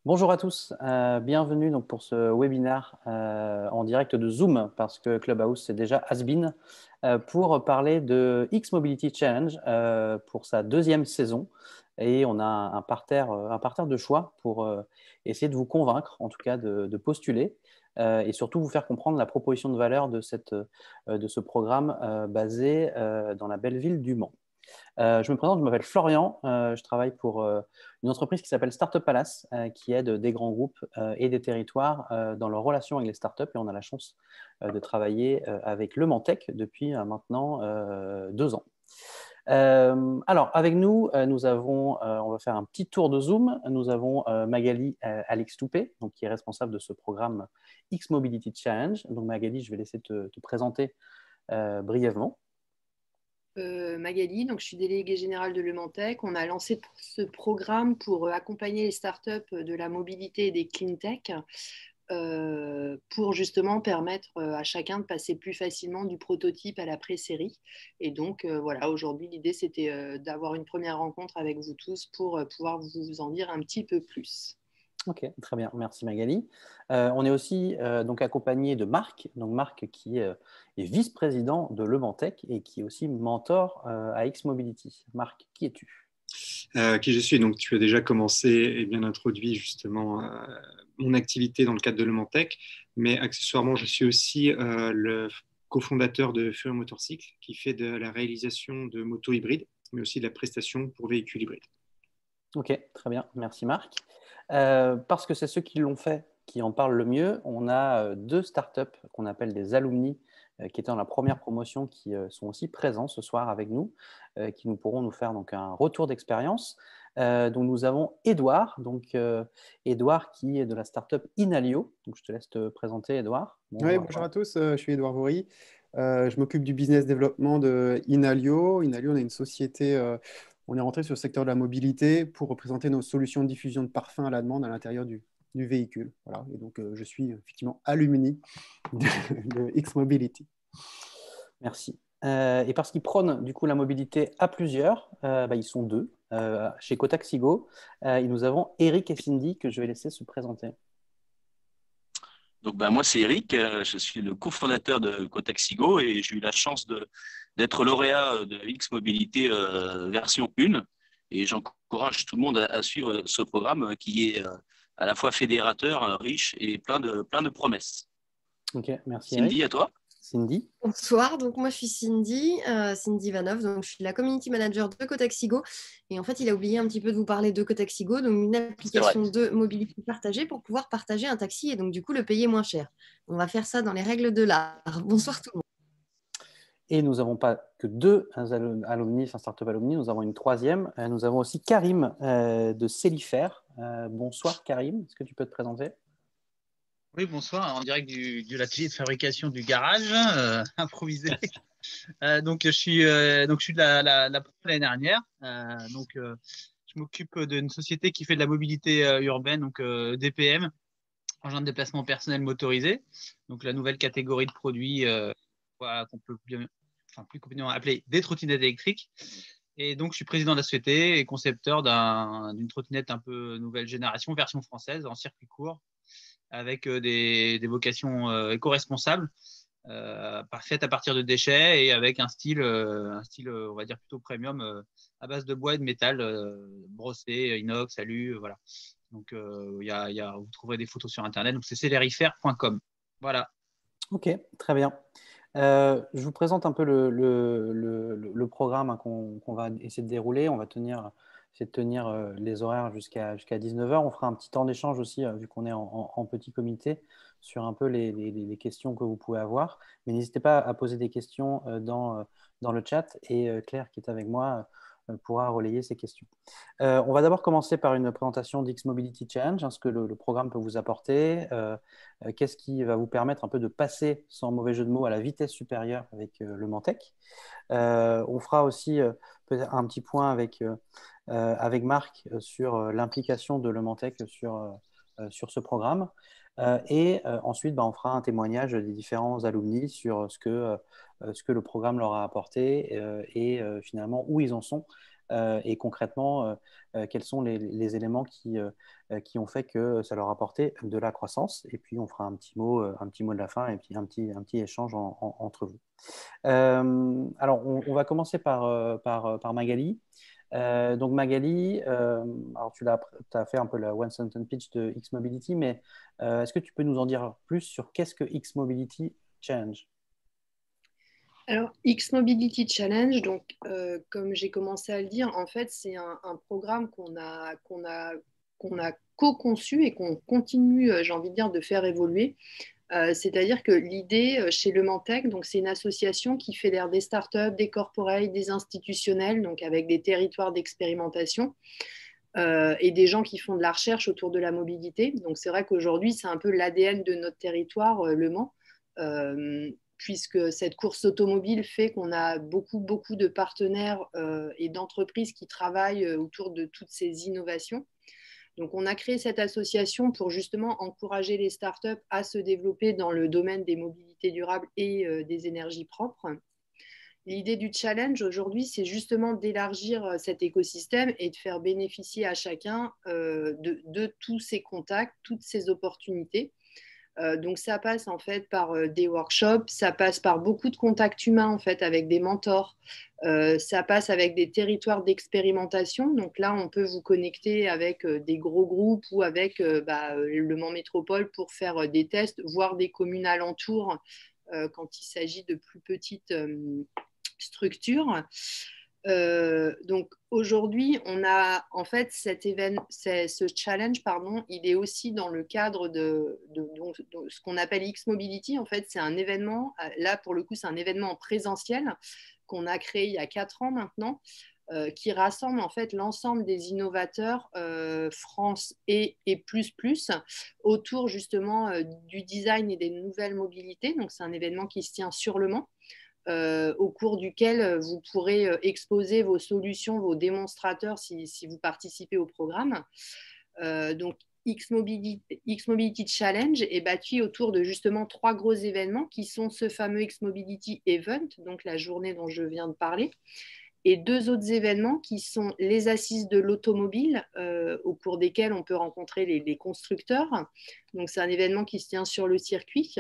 Bonjour à tous, bienvenue donc pour ce webinaire en direct de Zoom parce que Clubhouse c'est déjà has-been pour parler de X Mobility Challenge pour sa deuxième saison et on a un parterre de choix pour essayer de vous convaincre en tout cas de postuler et surtout vous faire comprendre la proposition de valeur de ce programme basé dans la belle ville du Mans. Je me présente, je m'appelle Florian, je travaille pour une entreprise qui s'appelle Startup Palace, qui aide des grands groupes et des territoires dans leur relation avec les startups et on a la chance de travailler avec Le Mantec depuis maintenant 2 ans. Alors, avec nous, on va faire un petit tour de Zoom. Nous avons Magali Alex Toupé, donc, qui est responsable de ce programme X Mobility Challenge. Donc, Magali, je vais laisser te présenter brièvement. Magali, donc je suis déléguée générale de Le Mantec. On a lancé ce programme pour accompagner les startups de la mobilité et des clean tech pour justement permettre à chacun de passer plus facilement du prototype à la pré-série. Et donc voilà, aujourd'hui l'idée c'était d'avoir une première rencontre avec vous tous pour pouvoir vous en dire un petit peu plus. Ok, très bien, merci Magali. On est aussi donc accompagné de Marc, donc Marc qui est vice-président de Le Mantec et qui est aussi mentor à X Mobility. Marc, qui es-tu? Qui je suis. Donc, tu as déjà commencé et bien introduit justement mon activité dans le cadre de Le Mantec, mais accessoirement, je suis aussi le cofondateur de Fureur Motorcycle qui fait de la réalisation de motos hybrides, mais aussi de la prestation pour véhicules hybrides. Ok, très bien, merci Marc. Parce que c'est ceux qui l'ont fait qui en parlent le mieux, on a deux startups qu'on appelle des alumni qui étaient dans la première promotion qui sont aussi présents ce soir avec nous, qui nous pourront nous faire donc un retour d'expérience. Donc nous avons Edouard, Edouard qui est de la startup Inalio. Donc je te laisse te présenter, Edouard. Oui, bonjour à tous, je suis Edouard Vaury. Je m'occupe du business développement de Inalio. Inalio, on est une société, on est rentré sur le secteur de la mobilité pour représenter nos solutions de diffusion de parfums à la demande à l'intérieur du véhicule. Voilà. Et donc, je suis effectivement alumni de X Mobility. Merci. Et parce qu'ils prônent du coup la mobilité à plusieurs, ils sont deux. Chez Cotaxigo, et nous avons Eric et Cindy que je vais laisser se présenter. Donc, moi, c'est Eric, je suis le cofondateur de Cotaxigo et j'ai eu la chance d'être lauréat de X Mobilité version 1. Et j'encourage tout le monde à suivre ce programme qui est à la fois fédérateur, riche et plein de promesses. Ok, merci Cindy, Eric. à toi. Cindy. Bonsoir, donc moi je suis Cindy, Cindy Vanov, donc je suis la community manager de Cotaxigo et en fait il a oublié un petit peu de vous parler de Cotaxigo, donc une application de mobilité partagée pour pouvoir partager un taxi et donc du coup le payer moins cher. On va faire ça dans les règles de l'art. Bonsoir tout le monde. Et nous n'avons pas que deux alumni, enfin startup alumni, nous avons une troisième. Nous avons aussi Karim de Célifère. Bonsoir Karim, est-ce que tu peux te présenter? Oui, bonsoir, en direct de l'atelier de fabrication du garage improvisé. Donc, je suis de la promo l'année dernière. Je m'occupe d'une société qui fait de la mobilité urbaine, donc DPM, engin de déplacement personnel motorisé. Donc, la nouvelle catégorie de produits qu'on peut plus communément appeler des trottinettes électriques. Et donc, je suis président de la société et concepteur d'une trottinette un peu nouvelle génération, version française, en circuit court, avec des vocations éco-responsables, faites à partir de déchets et avec un style on va dire, plutôt premium à base de bois et de métal, brossé, inox, alu, voilà. Donc, vous trouverez des photos sur Internet. Donc, c'est celerifer.com. Voilà. Ok, très bien. Je vous présente un peu le programme qu'on va essayer de dérouler. On va essayer de tenir les horaires jusqu'à 19h. On fera un petit temps d'échange aussi, vu qu'on est en petit comité, sur un peu les questions que vous pouvez avoir. Mais n'hésitez pas à poser des questions dans le chat et Claire, qui est avec moi, pourra relayer ces questions. On va d'abord commencer par une présentation d'X Mobility Challenge, ce que le programme peut vous apporter, qu'est-ce qui va vous permettre un peu de passer, sans mauvais jeu de mots, à la vitesse supérieure avec le Mantec. On fera aussi peut-être un petit point avec Marc sur l'implication de Le Mantec sur ce programme. Ensuite, on fera un témoignage des différents alumni sur ce que le programme leur a apporté et finalement où ils en sont et concrètement, quels sont les éléments qui ont fait que ça leur a apporté de la croissance. Et puis, on fera un petit mot de la fin et puis un petit échange entre vous. Alors, on va commencer par Magali. Donc Magali, alors tu as fait un peu la one sentence pitch de X Mobility, mais est-ce que tu peux nous en dire plus sur qu'est-ce que X Mobility Challenge? Alors, X Mobility Challenge, donc, comme j'ai commencé à le dire, en fait, c'est un programme qu'on a co-conçu et qu'on continue, j'ai envie de dire, de faire évoluer. C'est-à-dire que l'idée chez Le Mantec, donc c'est une association qui fédère des startups, des corporates, des institutionnels, donc avec des territoires d'expérimentation et des gens qui font de la recherche autour de la mobilité. Donc c'est vrai qu'aujourd'hui, c'est un peu l'ADN de notre territoire, Le Mans, puisque cette course automobile fait qu'on a beaucoup de partenaires et d'entreprises qui travaillent autour de toutes ces innovations. Donc, on a créé cette association pour justement encourager les startups à se développer dans le domaine des mobilités durables et des énergies propres. L'idée du challenge aujourd'hui, c'est justement d'élargir cet écosystème et de faire bénéficier à chacun de tous ces contacts, toutes ces opportunités. Donc ça passe en fait par des workshops, ça passe par beaucoup de contacts humains en fait avec des mentors, ça passe avec des territoires d'expérimentation. Donc là, on peut vous connecter avec des gros groupes ou avec le Mans Métropole pour faire des tests, voire des communes alentours quand il s'agit de plus petites structures. Donc aujourd'hui, on a en fait ce challenge, pardon, il est aussi dans le cadre de ce qu'on appelle X Mobility. En fait, c'est un événement, là pour le coup, c'est un événement en présentiel qu'on a créé il y a 4 ans maintenant, qui rassemble en fait l'ensemble des innovateurs France et plus autour justement du design et des nouvelles mobilités. Donc c'est un événement qui se tient sur Le Mans. Au cours duquel vous pourrez exposer vos solutions, vos démonstrateurs si vous participez au programme. Donc, X Mobility Challenge est bâti autour de justement 3 gros événements qui sont ce fameux X Mobility Event, donc la journée dont je viens de parler, et 2 autres événements qui sont les assises de l'automobile, au cours desquelles on peut rencontrer les constructeurs. Donc, c'est un événement qui se tient sur le circuit.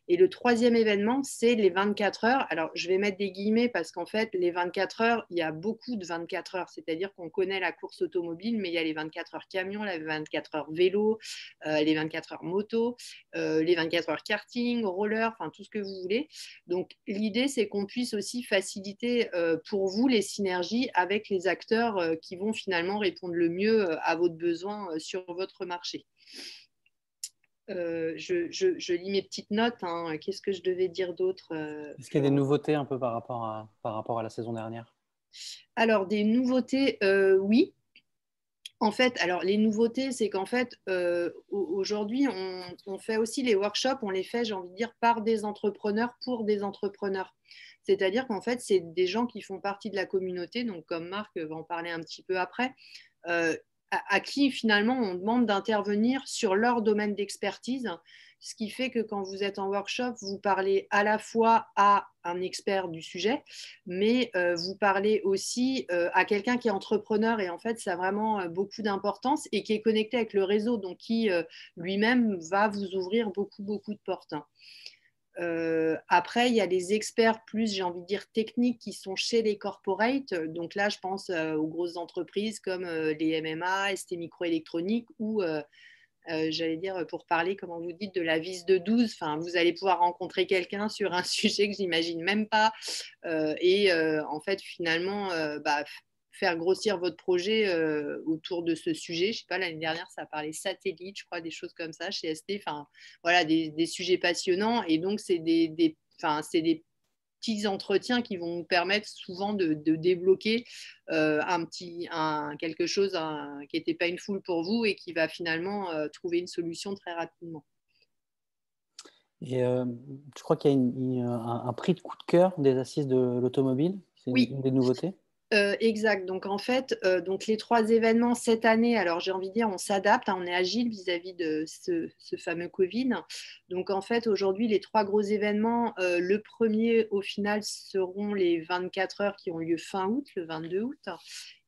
Et le 3e événement, c'est les 24 heures. Alors, je vais mettre des guillemets parce qu'en fait, les 24 heures, il y a beaucoup de 24 heures. C'est-à-dire qu'on connaît la course automobile, mais il y a les 24 heures camion, les 24 heures vélo, les 24 heures moto, les 24 heures karting, roller, enfin tout ce que vous voulez. Donc, l'idée, c'est qu'on puisse aussi faciliter pour vous les synergies avec les acteurs qui vont finalement répondre le mieux à votre besoin sur votre marché. Je lis mes petites notes. Hein. Qu'est-ce que je devais dire d'autre Est-ce qu'il y a des nouveautés un peu par rapport à la saison dernière? Alors, des nouveautés, oui. En fait, alors les nouveautés, c'est qu'en fait, aujourd'hui, on fait aussi les workshops, on les fait, j'ai envie de dire, par des entrepreneurs pour des entrepreneurs. C'est-à-dire qu'en fait, c'est des gens qui font partie de la communauté, donc comme Marc va en parler un petit peu après, à qui finalement on demande d'intervenir sur leur domaine d'expertise, ce qui fait que quand vous êtes en workshop, vous parlez à la fois à un expert du sujet, mais vous parlez aussi à quelqu'un qui est entrepreneur et en fait ça a vraiment beaucoup d'importance et qui est connecté avec le réseau, donc qui lui-même va vous ouvrir beaucoup de portes. Après, il y a les experts plus, j'ai envie de dire, techniques qui sont chez les corporates. Donc là, je pense aux grosses entreprises comme les MMA, ST Microélectronique ou, j'allais dire, pour parler, comment vous dites, de la vis de 12. Enfin, vous allez pouvoir rencontrer quelqu'un sur un sujet que j'imagine même pas. En fait, finalement, faire grossir votre projet autour de ce sujet. Je ne sais pas, l'année dernière, ça a parlé satellite, je crois, des choses comme ça chez ST. Enfin, voilà, des sujets passionnants. Et donc, c'est des petits entretiens qui vont vous permettre souvent de débloquer quelque chose qui n'était pas une foule pour vous et qui va finalement trouver une solution très rapidement. Et je crois qu'il y a un prix de coup de cœur des assises de l'automobile. C'est oui. Une des nouveautés. Exact. Donc en fait, donc les 3 événements cette année, alors j'ai envie de dire, on s'adapte, hein, on est agile vis-à-vis de ce fameux Covid. Donc en fait, aujourd'hui, les 3 gros événements, le premier au final seront les 24 heures qui ont lieu fin août, le 22 août.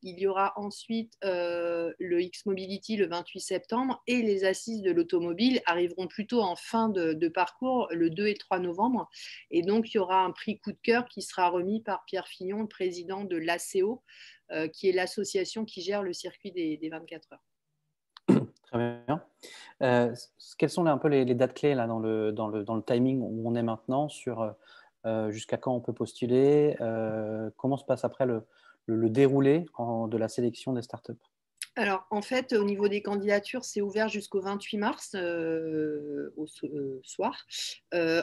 Il y aura ensuite le X-Mobility le 28 septembre et les assises de l'automobile arriveront plutôt en fin de parcours le 2 et 3 novembre. Et donc, il y aura un prix coup de cœur qui sera remis par Pierre Fillon, le président de l'ACO, qui est l'association qui gère le circuit des 24 heures. Très bien. Quelles sont un peu les dates clés là, dans le timing où on est maintenant sur jusqu'à quand on peut postuler, comment se passe après le déroulé de la sélection des startups? Alors, en fait, au niveau des candidatures, c'est ouvert jusqu'au 28 mars au soir.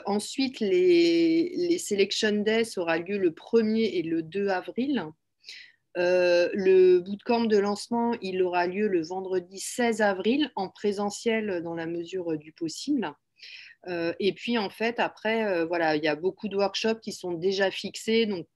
Ensuite, les Selection Days aura lieu le 1er et le 2 avril. Le bootcamp de lancement, il aura lieu le vendredi 16 avril en présentiel dans la mesure du possible. Et puis, en fait, après, voilà, il y a beaucoup de workshops qui sont déjà fixés. Donc,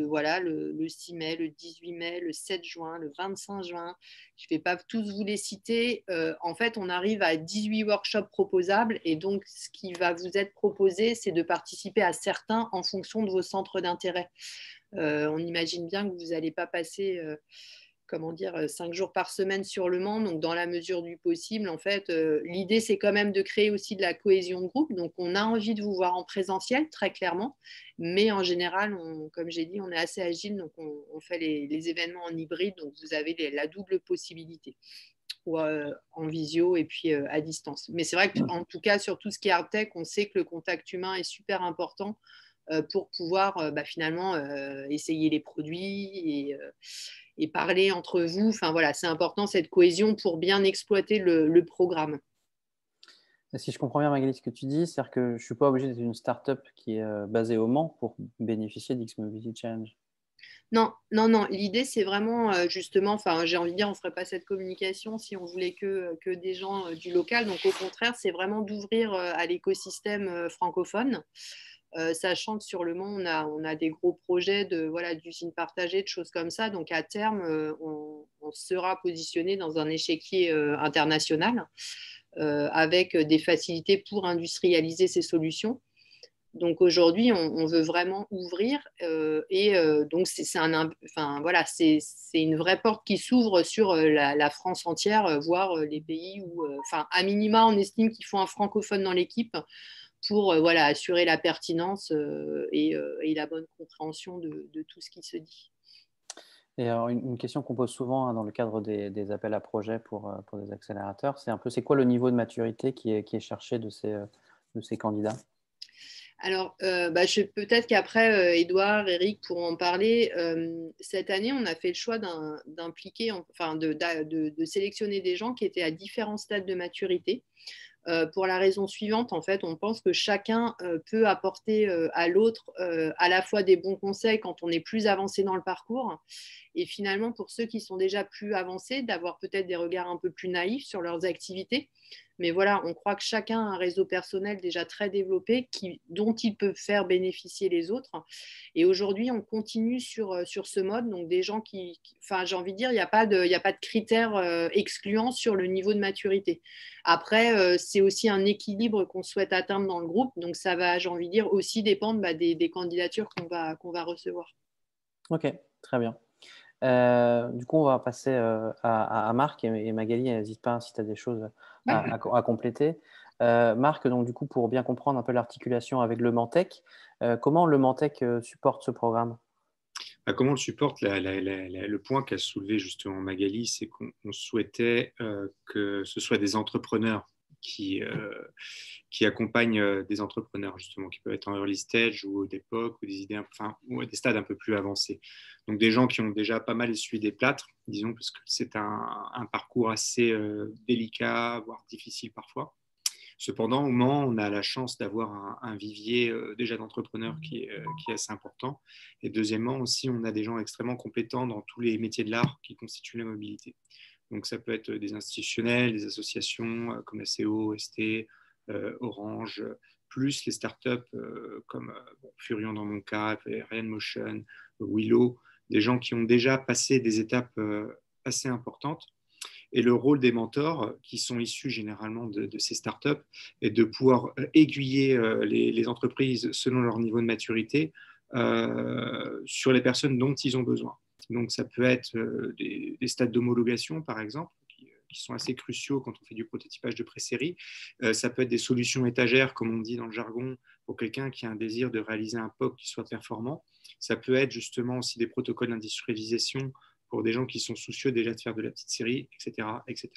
voilà, le 6 mai, le 18 mai, le 7 juin, le 25 juin. Je ne vais pas tous vous les citer. En fait, on arrive à 18 workshops proposables. Et donc, ce qui va vous être proposé, c'est de participer à certains en fonction de vos centres d'intérêt. On imagine bien que vous n'allez pas passer... 5 jours par semaine sur le Mans, donc dans la mesure du possible. En fait, l'idée, c'est quand même de créer aussi de la cohésion de groupe. Donc, on a envie de vous voir en présentiel, très clairement. Mais en général, comme j'ai dit, on est assez agile, donc on fait les événements en hybride. Donc, vous avez la double possibilité, ou en visio et puis à distance. Mais c'est vrai qu'en tout cas, sur tout ce qui est hard-tech, on sait que le contact humain est super important pour pouvoir finalement essayer les produits et parler entre vous. Enfin, voilà, c'est important cette cohésion pour bien exploiter le programme. Si je comprends bien, Magali, ce que tu dis, c'est-à-dire que je ne suis pas obligé d'être une start-up qui est basée au Mans pour bénéficier d'X-Mobility Challenge. Non. L'idée, c'est vraiment justement, j'ai envie de dire, on ne ferait pas cette communication si on voulait que des gens du local. Donc, au contraire, c'est vraiment d'ouvrir à l'écosystème francophone. Sachant que sur le Mans, on a des gros projets d'usines partagées, de choses comme ça. Donc, à terme, on sera positionné dans un échiquier international avec des facilités pour industrialiser ces solutions. Donc, aujourd'hui, on veut vraiment ouvrir donc, c'est une vraie porte qui s'ouvre sur la France entière, voire les pays où, à minima, on estime qu'il faut un francophone dans l'équipe pour assurer la pertinence et la bonne compréhension de tout ce qui se dit. Et alors, une question qu'on pose souvent dans le cadre des appels à projets pour des accélérateurs, c'est quoi le niveau de maturité qui est cherché de ces candidats? Alors, peut-être qu'après, Edouard, Eric pourront en parler. Cette année, on a fait le choix d'impliquer, de sélectionner des gens qui étaient à différents stades de maturité. Pour la raison suivante, en fait, on pense que chacun peut apporter à l'autre à la fois des bons conseils quand on est plus avancé dans le parcours, et finalement pour ceux qui sont déjà plus avancés, d'avoir peut-être des regards un peu plus naïfs sur leurs activités. Mais voilà, on croit que chacun a un réseau personnel déjà très développé dont il peut faire bénéficier les autres. Et aujourd'hui, on continue sur ce mode. Donc, des gens j'ai envie de dire, il n'y a pas de critères excluants sur le niveau de maturité. Après, c'est aussi un équilibre qu'on souhaite atteindre dans le groupe. Donc, ça va, j'ai envie de dire, aussi dépendre des candidatures qu'on va recevoir. Ok, très bien. Du coup, on va passer à Marc et Magali, n'hésite pas si tu as des choses à compléter. Marc, donc du coup, pour bien comprendre un peu l'articulation avec le Mantec, comment le Mantec supporte ce programme? Comment on le supporte? Le point qu'a soulevé justement Magali, c'est qu'on souhaitait que ce soit des entrepreneurs qui accompagnent des entrepreneurs justement qui peuvent être en early stage ou d'époque ou des idées, ou à des stades un peu plus avancés. Donc des gens qui ont déjà pas mal essuyé des plâtres, disons, parce que c'est un parcours assez délicat, voire difficile parfois. Cependant, au Mans, on a la chance d'avoir un vivier déjà d'entrepreneurs qui est assez important. Et deuxièmement, aussi, on a des gens extrêmement compétents dans tous les métiers de l'art qui constituent la mobilité. Donc, ça peut être des institutionnels, des associations comme ACO, ST, Orange, plus les startups comme Furion dans mon cas, Ryan Motion, Willow, des gens qui ont déjà passé des étapes assez importantes. Et le rôle des mentors, qui sont issus généralement de ces startups, est de pouvoir aiguiller les entreprises selon leur niveau de maturité sur les personnes dont ils ont besoin. Donc, ça peut être des stades d'homologation, par exemple, qui sont assez cruciaux quand on fait du prototypage de pré-série. Ça peut être des solutions étagères, comme on dit dans le jargon, pour quelqu'un qui a un désir de réaliser un POC qui soit performant. Ça peut être justement aussi des protocoles d'industrialisation pour des gens qui sont soucieux déjà de faire de la petite série, etc., etc.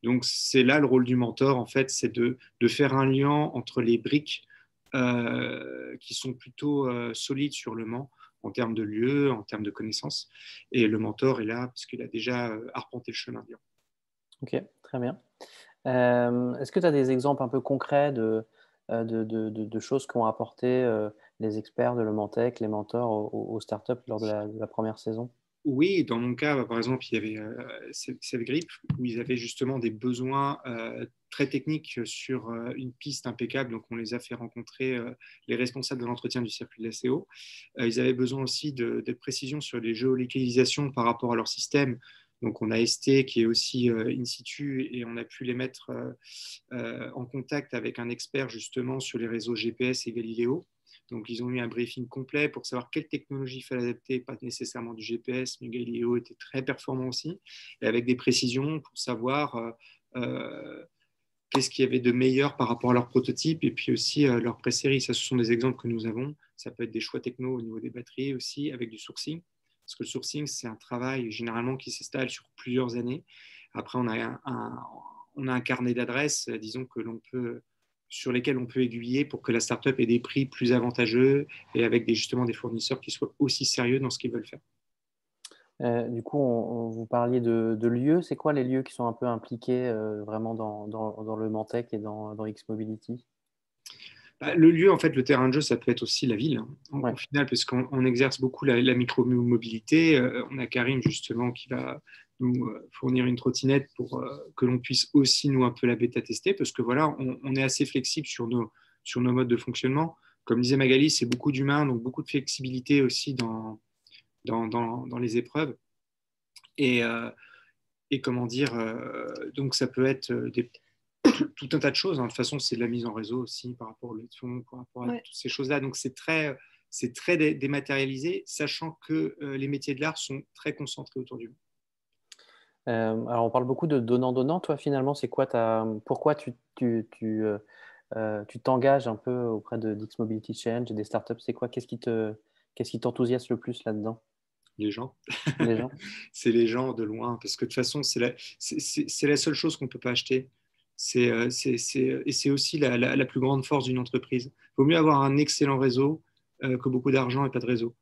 Donc, c'est là le rôle du mentor, en fait, c'est de faire un lien entre les briques qui sont plutôt solides sur le Mans, en termes de lieu, en termes de connaissances. Et le mentor est là parce qu'il a déjà arpenté le chemin. Ok, très bien. Est-ce que tu as des exemples un peu concrets de choses qu'ont apporté les experts de l'Eumantech, les mentors aux startups lors de la première saison? Oui, dans mon cas, par exemple, il y avait Selgrip, où ils avaient justement des besoins très techniques sur une piste impeccable. Donc, on les a fait rencontrer les responsables de l'entretien du circuit de la CO. Ils avaient besoin aussi de précisions sur les géolocalisations par rapport à leur système. Donc, on a ST qui est aussi in situ et on a pu les mettre en contact avec un expert justement sur les réseaux GPS et Galileo. Donc, ils ont eu un briefing complet pour savoir quelle technologie il fallait adapter, pas nécessairement du GPS, mais Galileo était très performant aussi, et avec des précisions pour savoir qu'est-ce qu'il y avait de meilleur par rapport à leur prototype et puis aussi leur pré-série. Ça, ce sont des exemples que nous avons. Ça peut être des choix techno au niveau des batteries aussi, avec du sourcing. Parce que le sourcing, c'est un travail généralement qui s'installe sur plusieurs années. Après, on a un carnet d'adresses, disons, sur lesquels on peut aiguiller pour que la startup ait des prix plus avantageux et avec justement des fournisseurs qui soient aussi sérieux dans ce qu'ils veulent faire. Du coup, vous parliez de lieux. C'est quoi les lieux qui sont un peu impliqués vraiment dans le Mantech et dans X-Mobility? Le lieu, en fait, le terrain de jeu, ça peut être aussi la ville, Ouais. au final, parce qu'on exerce beaucoup la micro-mobilité. On a Karim, justement, qui va nous fournir une trottinette pour que l'on puisse aussi, nous, un peu la bêta-tester, parce que voilà, on est assez flexible sur nos modes de fonctionnement. Comme disait Magali, c'est beaucoup d'humains, donc beaucoup de flexibilité aussi dans les épreuves. Et comment dire, donc ça peut être tout un tas de choses. De toute façon, c'est de la mise en réseau aussi par rapport au levée de fonds, par rapport à toutes ces choses-là. Donc, c'est très dématérialisé, sachant que les métiers de l'art sont très concentrés autour du monde. Alors, on parle beaucoup de donnant-donnant. Toi, finalement, c'est quoi pourquoi tu t'engages un peu auprès d'X Mobility Challenge et des startups? C'est quoi? Qu'est-ce qui t'enthousiaste le plus là-dedans? Les gens. Les gens. C'est les gens de loin, parce que de toute façon, c'est la seule chose qu'on ne peut pas acheter. Et c'est aussi la plus grande force d'une entreprise. Il vaut mieux avoir un excellent réseau que beaucoup d'argent et pas de réseau.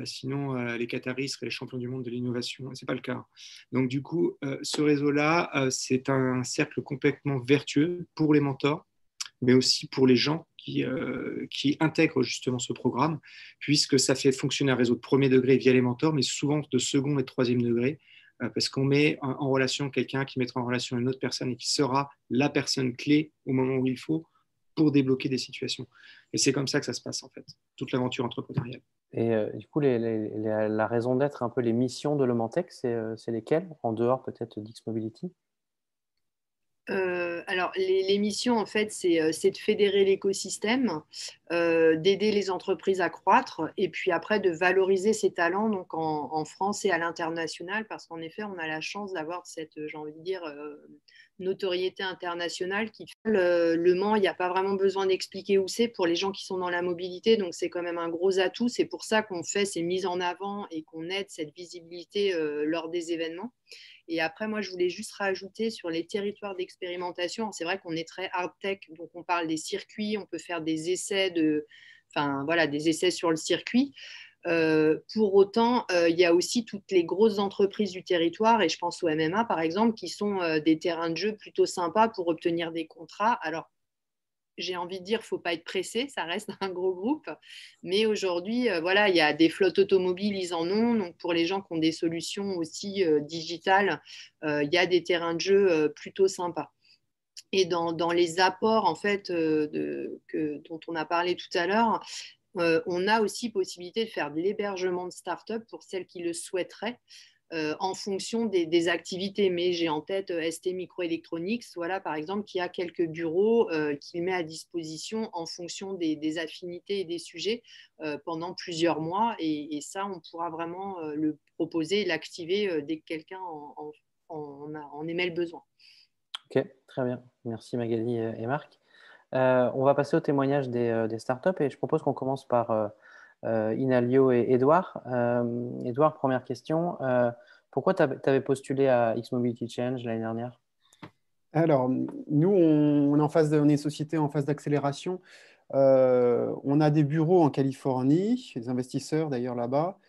Sinon, les Qataris seraient les champions du monde de l'innovation. Ce n'est pas le cas. Donc, du coup, ce réseau-là, c'est un cercle complètement vertueux pour les mentors, mais aussi pour les gens qui intègrent justement ce programme, puisque ça fait fonctionner un réseau de premier degré via les mentors, mais souvent de second et de troisième degré, parce qu'on met en relation quelqu'un qui mettra en relation une autre personne et qui sera la personne clé au moment où il faut pour débloquer des situations. Et c'est comme ça que ça se passe, en fait, toute l'aventure entrepreneuriale. Et du coup, la raison d'être, un peu les missions de l'Eumantech, c'est lesquelles, en dehors peut-être d'X Mobility? Alors, les missions, en fait, c'est de fédérer l'écosystème, d'aider les entreprises à croître et puis après de valoriser ces talents donc en France et à l'international parce qu'en effet, on a la chance d'avoir cette, j'ai envie de dire, notoriété internationale qui fait le Mans, il n'y a pas vraiment besoin d'expliquer où c'est pour les gens qui sont dans la mobilité, donc c'est quand même un gros atout. C'est pour ça qu'on fait ces mises en avant et qu'on aide cette visibilité lors des événements. Et après, moi, je voulais juste rajouter sur les territoires d'expérimentation. C'est vrai qu'on est très hard tech, donc on parle des circuits, on peut faire des essais des essais sur le circuit. Pour autant, il y a aussi toutes les grosses entreprises du territoire, et je pense au MMA par exemple, qui sont des terrains de jeu plutôt sympas pour obtenir des contrats. Alors, j'ai envie de dire, il ne faut pas être pressé, ça reste un gros groupe. Mais aujourd'hui, voilà, il y a des flottes automobiles, ils en ont. Donc, pour les gens qui ont des solutions aussi digitales, il y a des terrains de jeu plutôt sympas. Et dans les apports, en fait, dont on a parlé tout à l'heure, on a aussi possibilité de faire de l'hébergement de start-up pour celles qui le souhaiteraient. en fonction des activités. Mais j'ai en tête ST Microelectronics, voilà, par exemple, qui a quelques bureaux qu'il met à disposition en fonction des affinités et des sujets pendant plusieurs mois. Et ça, on pourra vraiment le proposer, l'activer dès que quelqu'un en émet le besoin. Ok, très bien. Merci Magali et Marc. On va passer au témoignage des startups et je propose qu'on commence par Inalio et Edouard. Edouard, première question. Pourquoi tu avais postulé à X-Mobility Change l'année dernière? Alors, nous, on est une société en phase d'accélération. On a des bureaux en Californie, des investisseurs d'ailleurs là-bas.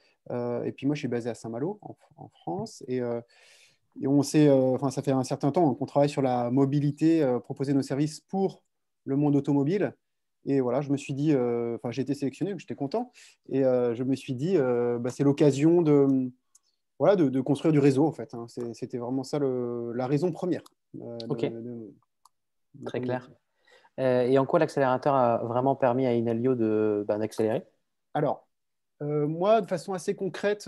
Et puis moi, je suis basé à Saint-Malo, en France. Et on sait, ça fait un certain temps qu'on travaille sur la mobilité, proposer nos services pour le monde automobile. Et voilà, je me suis dit, j'ai été sélectionné, j'étais content. Et je me suis dit, c'est l'occasion de construire du réseau, en fait. Hein. C'était vraiment ça la raison première. Ok, très clair. Et en quoi l'accélérateur a vraiment permis à Inalio d'accélérer? Alors, moi, de façon assez concrète,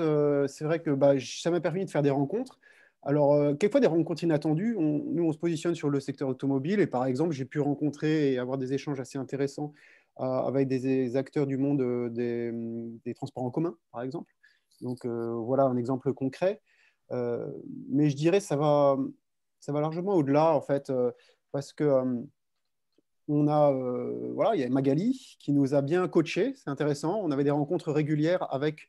c'est vrai que ça m'a permis de faire des rencontres. Alors, quelquefois des rencontres inattendues. Nous, on se positionne sur le secteur automobile et par exemple, j'ai pu rencontrer et avoir des échanges assez intéressants avec des acteurs du monde des transports en commun, par exemple. Donc, voilà un exemple concret. Mais je dirais que ça va largement au-delà, en fait, parce que il y a Magali qui nous a bien coachés, c'est intéressant. On avait des rencontres régulières avec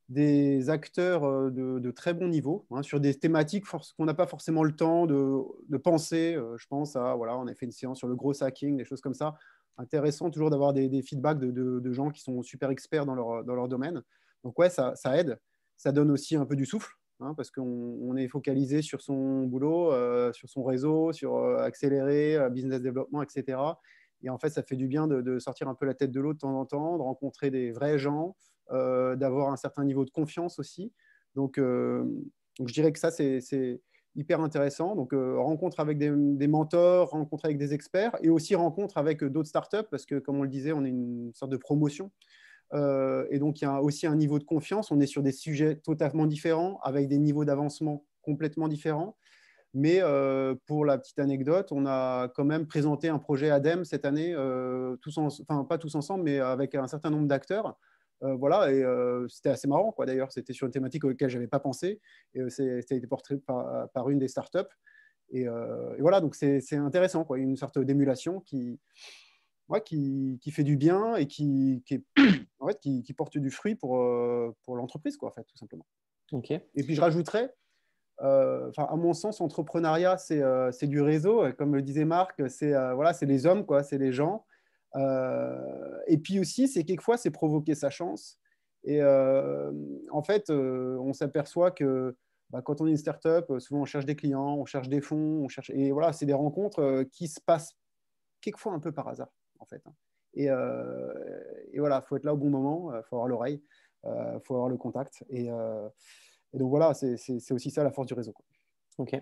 des acteurs de très bon niveau hein, sur des thématiques qu'on n'a pas forcément le temps de penser. Je pense à, voilà, on a fait une séance sur le gros hacking, des choses comme ça. Intéressant toujours d'avoir des feedbacks de gens qui sont super experts dans leur domaine. Donc ouais, ça aide. Ça donne aussi un peu du souffle. Hein, parce qu'on est focalisé sur son boulot, sur son réseau, sur accélérer, business développement, etc. Et en fait, ça fait du bien de sortir un peu la tête de l'eau de temps en temps, de rencontrer des vrais gens, d'avoir un certain niveau de confiance aussi. Donc je dirais que ça, c'est hyper intéressant. Donc, rencontre avec des mentors, rencontre avec des experts et aussi rencontre avec d'autres startups parce que, comme on le disait, on est une sorte de promotion. Et donc, il y a aussi un niveau de confiance. On est sur des sujets totalement différents, avec des niveaux d'avancement complètement différents. Mais pour la petite anecdote, on a quand même présenté un projet ADEME cette année, pas tous ensemble, mais avec un certain nombre d'acteurs. Voilà, et c'était assez marrant, quoi, d'ailleurs. C'était sur une thématique auquel je n'avais pas pensé. Et ça a été porté par une des startups. Et voilà, donc c'est intéressant, quoi. Une sorte d'émulation qui fait du bien et qui porte du fruit pour l'entreprise, quoi, en fait, tout simplement. Okay. Et puis je rajouterais, à mon sens, entrepreneuriat, c'est du réseau. Comme le disait Marc, c'est les hommes, quoi, c'est les gens. Et puis aussi, c'est quelquefois, c'est provoquer sa chance. Et en fait, on s'aperçoit que quand on est une startup, souvent on cherche des clients, on cherche des fonds, et voilà, c'est des rencontres qui se passent quelquefois un peu par hasard, en fait. Et voilà, il faut être là au bon moment, il faut avoir l'oreille, il faut avoir le contact. Et donc voilà, c'est aussi ça la force du réseau, quoi. Ok.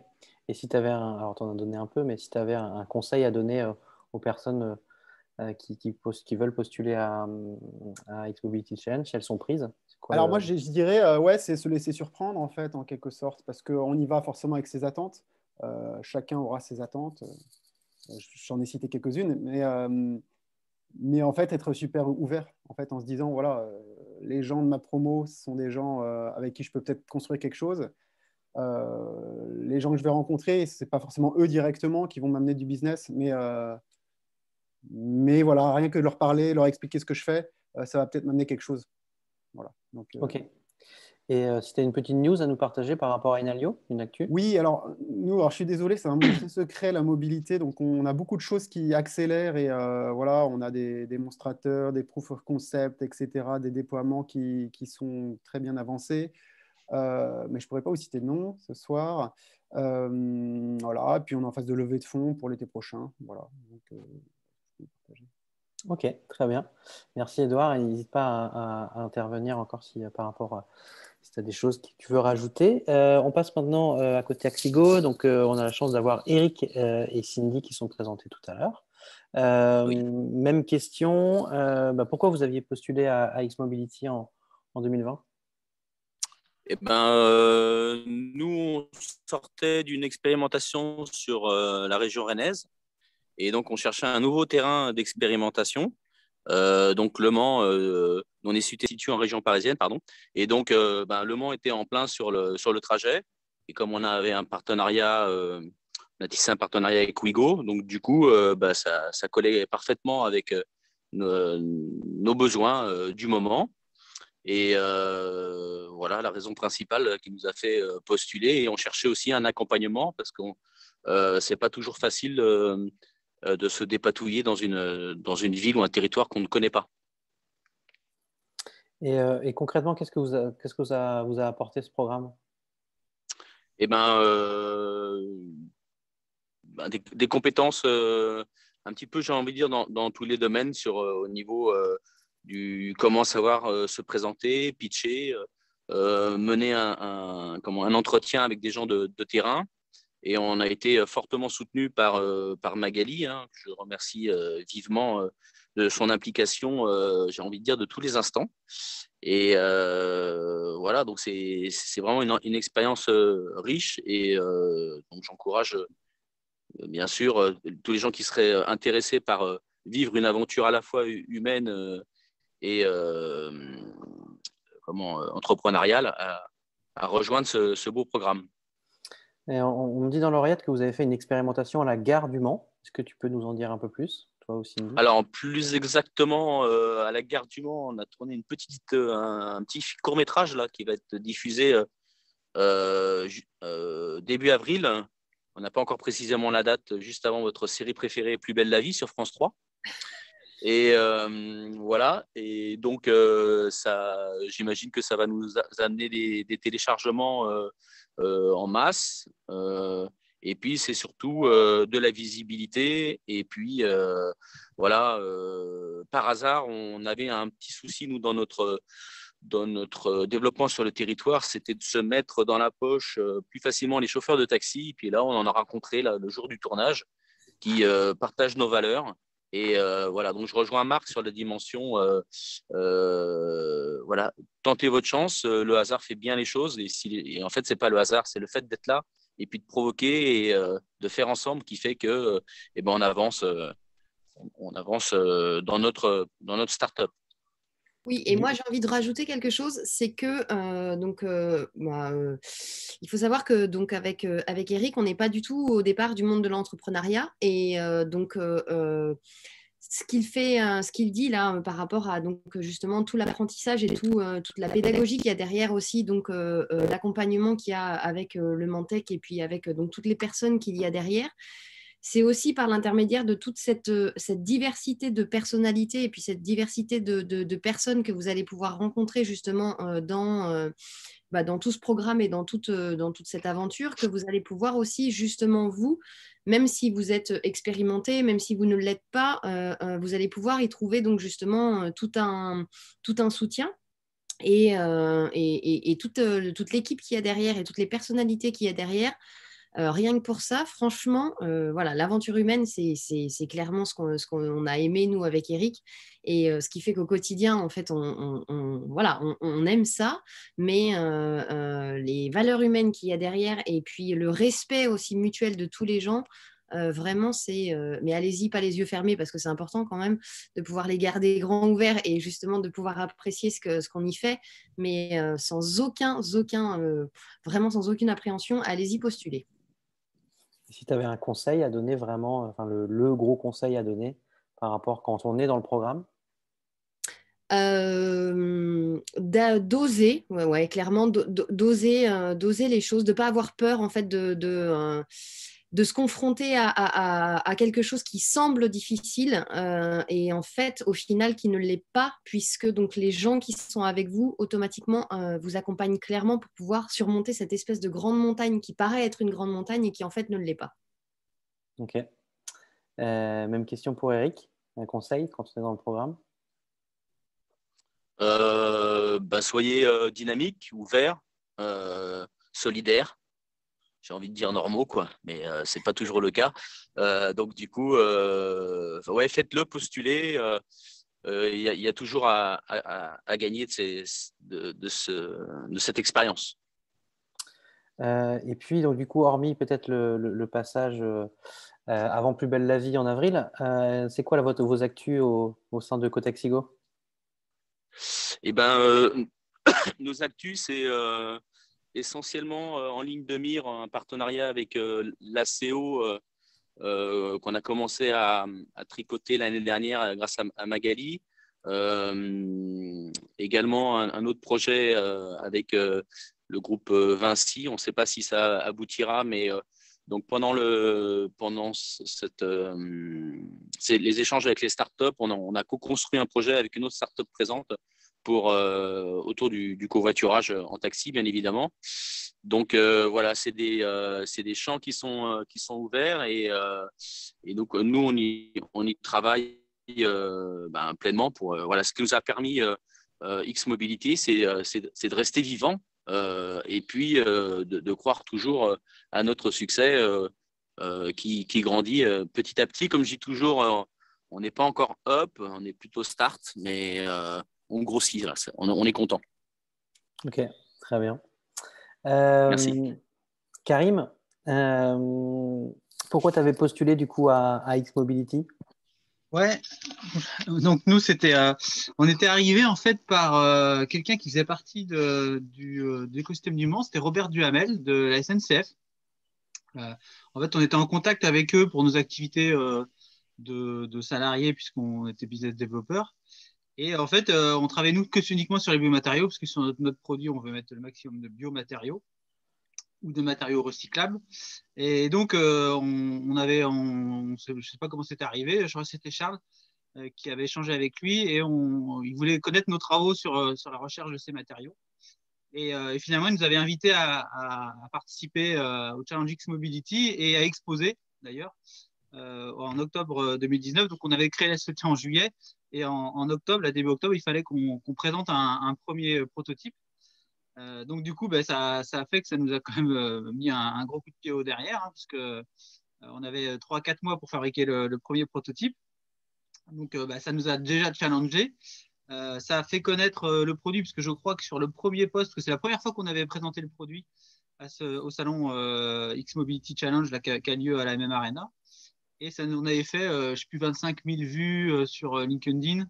Et si tu avais alors tu en as donné un peu, mais si tu avais un conseil à donner aux personnes qui veulent postuler à X-Mobility Challenge, si elles sont prises, c'est quoi Alors moi, je dirais, c'est se laisser surprendre, en fait, en quelque sorte, parce qu'on y va forcément avec ses attentes. Chacun aura ses attentes. J'en ai cité quelques-unes, mais en fait, être super ouvert, en fait, en se disant, voilà, les gens de ma promo sont des gens avec qui je peux peut-être construire quelque chose. Les gens que je vais rencontrer, ce n'est pas forcément eux directement qui vont m'amener du business, mais voilà, rien que de leur parler, leur expliquer ce que je fais, ça va peut-être m'amener quelque chose. Voilà. Donc, ok. Et si tu as une petite news à nous partager par rapport à Inalio, une actu? Oui, alors, je suis désolé, c'est un monde très secret, la mobilité. Donc, on a beaucoup de choses qui accélèrent et voilà, on a des démonstrateurs, des proof of concept, etc., des déploiements qui sont très bien avancés. Mais je ne pourrais pas vous citer de nom ce soir. Voilà, et puis on est en phase de levée de fonds pour l'été prochain. Voilà. Donc, je peux partager. Ok, très bien. Merci Edouard. Et n'hésite pas à intervenir encore par rapport à si tu as des choses que tu veux rajouter. On passe maintenant à côté Axigo. Donc, on a la chance d'avoir Eric et Cindy qui sont présentés tout à l'heure. Oui. Même question. Pourquoi vous aviez postulé à X-Mobility en 2020? Nous, on sortait d'une expérimentation sur la région rennaise. Et donc, on cherchait un nouveau terrain d'expérimentation. Donc, Le Mans, on est situé en région parisienne, pardon. Et donc, Le Mans était en plein sur le trajet. Et comme on avait un partenariat, on a tissé un partenariat avec Ouigo, donc du coup, ça collait parfaitement avec nos besoins du moment. Et voilà la raison principale qui nous a fait postuler. Et on cherchait aussi un accompagnement parce que c'est pas toujours facile de se dépatouiller dans une ville ou un territoire qu'on ne connaît pas. Et concrètement, qu'est-ce que vous a apporté ce programme? Des compétences un petit peu, j'ai envie de dire, dans tous les domaines au niveau du comment savoir se présenter, pitcher, mener un entretien avec des gens de terrain. Et on a été fortement soutenu par Magali, hein, que je remercie vivement de son implication, j'ai envie de dire, de tous les instants. Et voilà, donc c'est vraiment une expérience riche. Et donc j'encourage bien sûr tous les gens qui seraient intéressés par vivre une aventure à la fois humaine et entrepreneuriale à rejoindre ce beau programme. Et on me dit dans l'oreillette que vous avez fait une expérimentation à la gare du Mans. Est-ce que tu peux nous en dire un peu plus, toi aussi? Alors, plus exactement, à la gare du Mans, on a tourné un petit court-métrage là, qui va être diffusé début avril. On n'a pas encore précisément la date, juste avant votre série préférée, Plus belle la vie, sur France 3. Et voilà. Et donc, j'imagine que ça va nous amener des téléchargements en masse. Et puis, c'est surtout de la visibilité. Et puis, voilà, par hasard, on avait un petit souci, nous, dans notre développement sur le territoire, c'était de se mettre dans la poche plus facilement les chauffeurs de taxi. Et puis là, on en a rencontré là, le jour du tournage qui partagent nos valeurs. Et voilà, donc je rejoins Marc sur la dimension, voilà, tentez votre chance, le hasard fait bien les choses. Et en fait, c'est pas le hasard, c'est le fait d'être là et puis de provoquer et de faire ensemble qui fait que on avance dans notre start-up. Oui, et moi j'ai envie de rajouter quelque chose, c'est que il faut savoir que donc avec Eric, on n'est pas du tout au départ du monde de l'entrepreneuriat et ce qu'il dit là par rapport à donc justement tout l'apprentissage et toute la pédagogie qu'il y a derrière aussi, donc l'accompagnement qu'il y a avec le Mantec et puis avec donc toutes les personnes qu'il y a derrière. C'est aussi par l'intermédiaire de toute cette diversité de personnalités et puis cette diversité de personnes que vous allez pouvoir rencontrer justement dans tout ce programme et dans toute cette aventure que vous allez pouvoir aussi justement vous, même si vous êtes expérimenté, même si vous ne l'êtes pas, vous allez pouvoir y trouver donc justement tout un soutien. Et toute l'équipe qu'il y a derrière et toutes les personnalités qu'il y a derrière, rien que pour ça, franchement, voilà, l'aventure humaine, c'est clairement ce qu'on a aimé, nous, avec Eric. Et ce qui fait qu'au quotidien, en fait, on aime ça. Mais les valeurs humaines qu'il y a derrière et puis le respect aussi mutuel de tous les gens, vraiment, c'est. Mais allez-y, pas les yeux fermés, parce que c'est important quand même de pouvoir les garder grands ouverts et justement de pouvoir apprécier ce qu'on y fait. Mais vraiment sans aucune appréhension, allez-y postuler. Si tu avais un conseil à donner vraiment, enfin le gros conseil à donner par rapport quand on est dans le programme? D'oser, ouais, clairement, d'oser les choses, de ne pas avoir peur en fait de se confronter à quelque chose qui semble difficile et en fait au final qui ne l'est pas, puisque donc les gens qui sont avec vous automatiquement vous accompagnent clairement pour pouvoir surmonter cette espèce de grande montagne qui paraît être une grande montagne et qui en fait ne l'est pas. Ok. Même question pour Eric. Un conseil quand on est dans le programme? Soyez dynamique, ouvert, solidaire. J'ai envie de dire normaux, quoi, mais c'est pas toujours le cas. Donc du coup, faites-le, postulez. il y a toujours à gagner de cette expérience. Et puis, donc, du coup, hormis peut-être le passage avant Plus belle la vie en avril, c'est quoi vos actus au sein de Cotexigo? Eh ben, nos actus, c'est essentiellement en ligne de mire un partenariat avec l'ACO qu'on a commencé à tricoter l'année dernière grâce à Magali. Également un autre projet avec le groupe Vinci. On ne sait pas si ça aboutira, mais donc pendant les échanges avec les startups, on a co-construit un projet avec une autre startup présente autour du covoiturage en taxi, bien évidemment. Donc voilà, c'est des champs qui sont ouverts et donc nous on y travaille pleinement pour voilà, ce qui nous a permis X Mobility, c'est de rester vivant et puis de croire toujours à notre succès qui grandit petit à petit. Comme je dis toujours, on n'est pas encore up, on est plutôt start, mais on grossit là, on est content. Ok, très bien. Merci. Karim, pourquoi tu avais postulé du coup à X Mobility? Ouais, donc nous on était arrivé en fait par quelqu'un qui faisait partie de l'écosystème du Mans, c'était Robert Duhamel de la SNCF. En fait, on était en contact avec eux pour nos activités de salariés puisqu'on était business développeurs. Et en fait, on travaillait nous que uniquement sur les biomatériaux parce que sur notre produit, on veut mettre le maximum de biomatériaux ou de matériaux recyclables. Et donc, je ne sais pas comment c'était arrivé, je crois que c'était Charles qui avait échangé avec lui et il voulait connaître nos travaux sur la recherche de ces matériaux. Et finalement, il nous avait invités à participer au Challenge X Mobility et à exposer d'ailleurs en octobre 2019. Donc, on avait créé la société en juillet et en octobre, à début octobre, il fallait qu'on présente un premier prototype. Donc du coup, ça a fait que ça nous a quand même mis un gros coup de pied au derrière, hein, puisque on avait 3-4 mois pour fabriquer le premier prototype. Donc ça nous a déjà challengé. Ça a fait connaître le produit, puisque je crois que sur le premier poste, que c'est la première fois qu'on avait présenté le produit au salon X Mobility Challenge là, qui a lieu à la MM Arena. Et ça nous avait fait, je ne sais plus, 25 000 vues sur LinkedIn.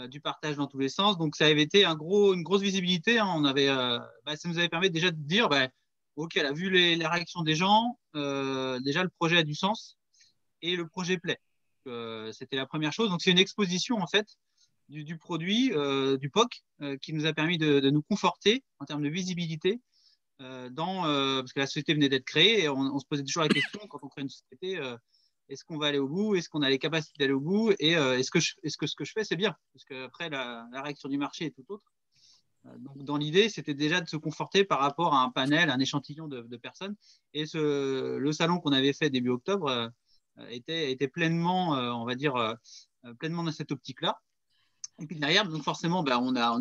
Du partage dans tous les sens. Donc, ça avait été une grosse visibilité. Hein. Ça nous avait permis déjà de dire, OK, elle a vu les réactions des gens. Déjà, le projet a du sens et le projet plaît. C'était la première chose. Donc, c'est une exposition, en fait, du produit, du POC, qui nous a permis de nous conforter en termes de visibilité parce que la société venait d'être créée et on se posait toujours la question quand on crée une société, est-ce qu'on va aller au bout? Est-ce qu'on a les capacités d'aller au bout? Et est-ce que ce que je fais, c'est bien? Parce qu'après, la réaction du marché est tout autre. Donc, dans l'idée, c'était déjà de se conforter par rapport à un panel, un échantillon de personnes. Et le salon qu'on avait fait début octobre était pleinement, on va dire, pleinement dans cette optique-là. Et puis derrière, donc forcément, on a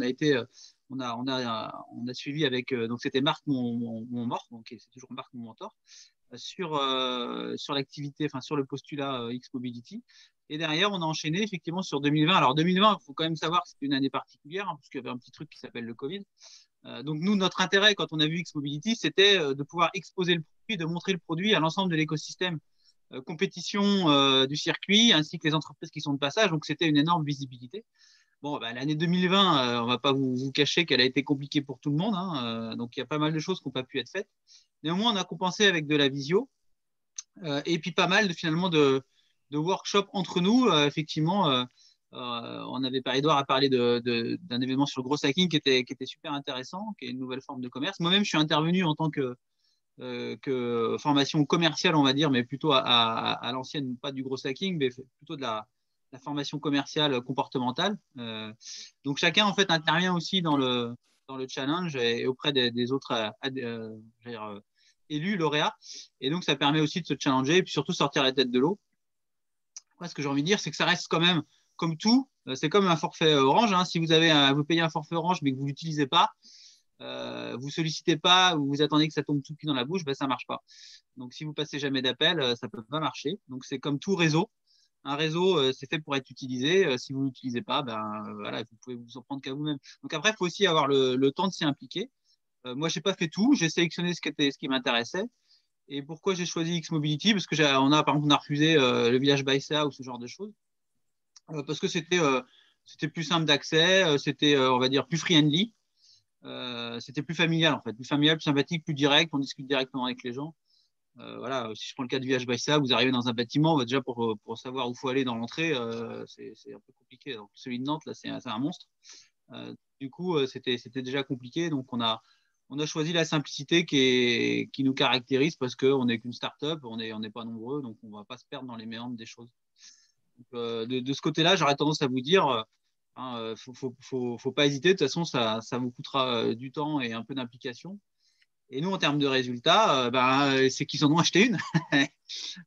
suivi avec, donc c'était Marc, mon mentor, donc c'est toujours Marc, mon mentor, sur l'activité, enfin sur le postulat X Mobility. Et derrière, on a enchaîné effectivement sur 2020. Alors 2020, il faut quand même savoir que c'était une année particulière, hein, parce qu'il y avait un petit truc qui s'appelle le Covid. Donc nous, notre intérêt quand on a vu X Mobility, c'était de pouvoir exposer le produit, de montrer le produit à l'ensemble de l'écosystème compétition du circuit, ainsi que les entreprises qui sont de passage. Donc c'était une énorme visibilité. Bon, l'année 2020, on ne va pas vous cacher qu'elle a été compliquée pour tout le monde. Hein, donc il y a pas mal de choses qui n'ont pas pu être faites. Néanmoins, on a compensé avec de la visio et puis pas mal finalement de workshops entre nous. Effectivement, Edouard a parlé d'un événement sur le gros hacking qui était super intéressant, qui est une nouvelle forme de commerce. Moi-même, je suis intervenu en tant que formation commerciale, on va dire, mais plutôt à l'ancienne, pas du gros hacking, mais plutôt de la formation commerciale comportementale. Donc chacun en fait intervient aussi dans le challenge et auprès des autres élus, lauréats. Et donc ça permet aussi de se challenger et puis surtout sortir la tête de l'eau. Moi, ce que j'ai envie de dire, c'est que ça reste quand même comme tout. C'est comme un forfait Orange. Hein. Si vous payez un forfait Orange mais que vous ne l'utilisez pas, vous sollicitez pas ou vous attendez que ça tombe tout cuit dans la bouche, ça marche pas. Donc si vous passez jamais d'appel, ça peut pas marcher. Donc c'est comme tout réseau. Un réseau, c'est fait pour être utilisé. Si vous ne l'utilisez pas, voilà, vous pouvez vous en prendre qu'à vous-même. Donc après, il faut aussi avoir le temps de s'y impliquer. Moi, je n'ai pas fait tout. J'ai sélectionné ce qui m'intéressait. Et pourquoi j'ai choisi X-Mobility? Parce que par exemple, on a refusé le village Baïsa ou ce genre de choses. Parce que c'était plus simple d'accès, c'était, on va dire, plus friendly. C'était plus familial, en fait. Plus familial, plus sympathique, plus direct. On discute directement avec les gens. Voilà, si je prends le cas de Village Baïsa, vous arrivez dans un bâtiment, déjà pour savoir où il faut aller dans l'entrée, c'est un peu compliqué. Donc, celui de Nantes, là, c'est un monstre. Du coup, c'était déjà compliqué. Donc, on a choisi la simplicité qui nous caractérise parce qu'on n'est qu'une start-up, on n'est pas nombreux, donc on ne va pas se perdre dans les méandres des choses. Donc, de ce côté-là, j'aurais tendance à vous dire, faut pas hésiter. De toute façon, ça vous coûtera du temps et un peu d'implication. Et nous, en termes de résultats, c'est qu'ils en ont acheté une.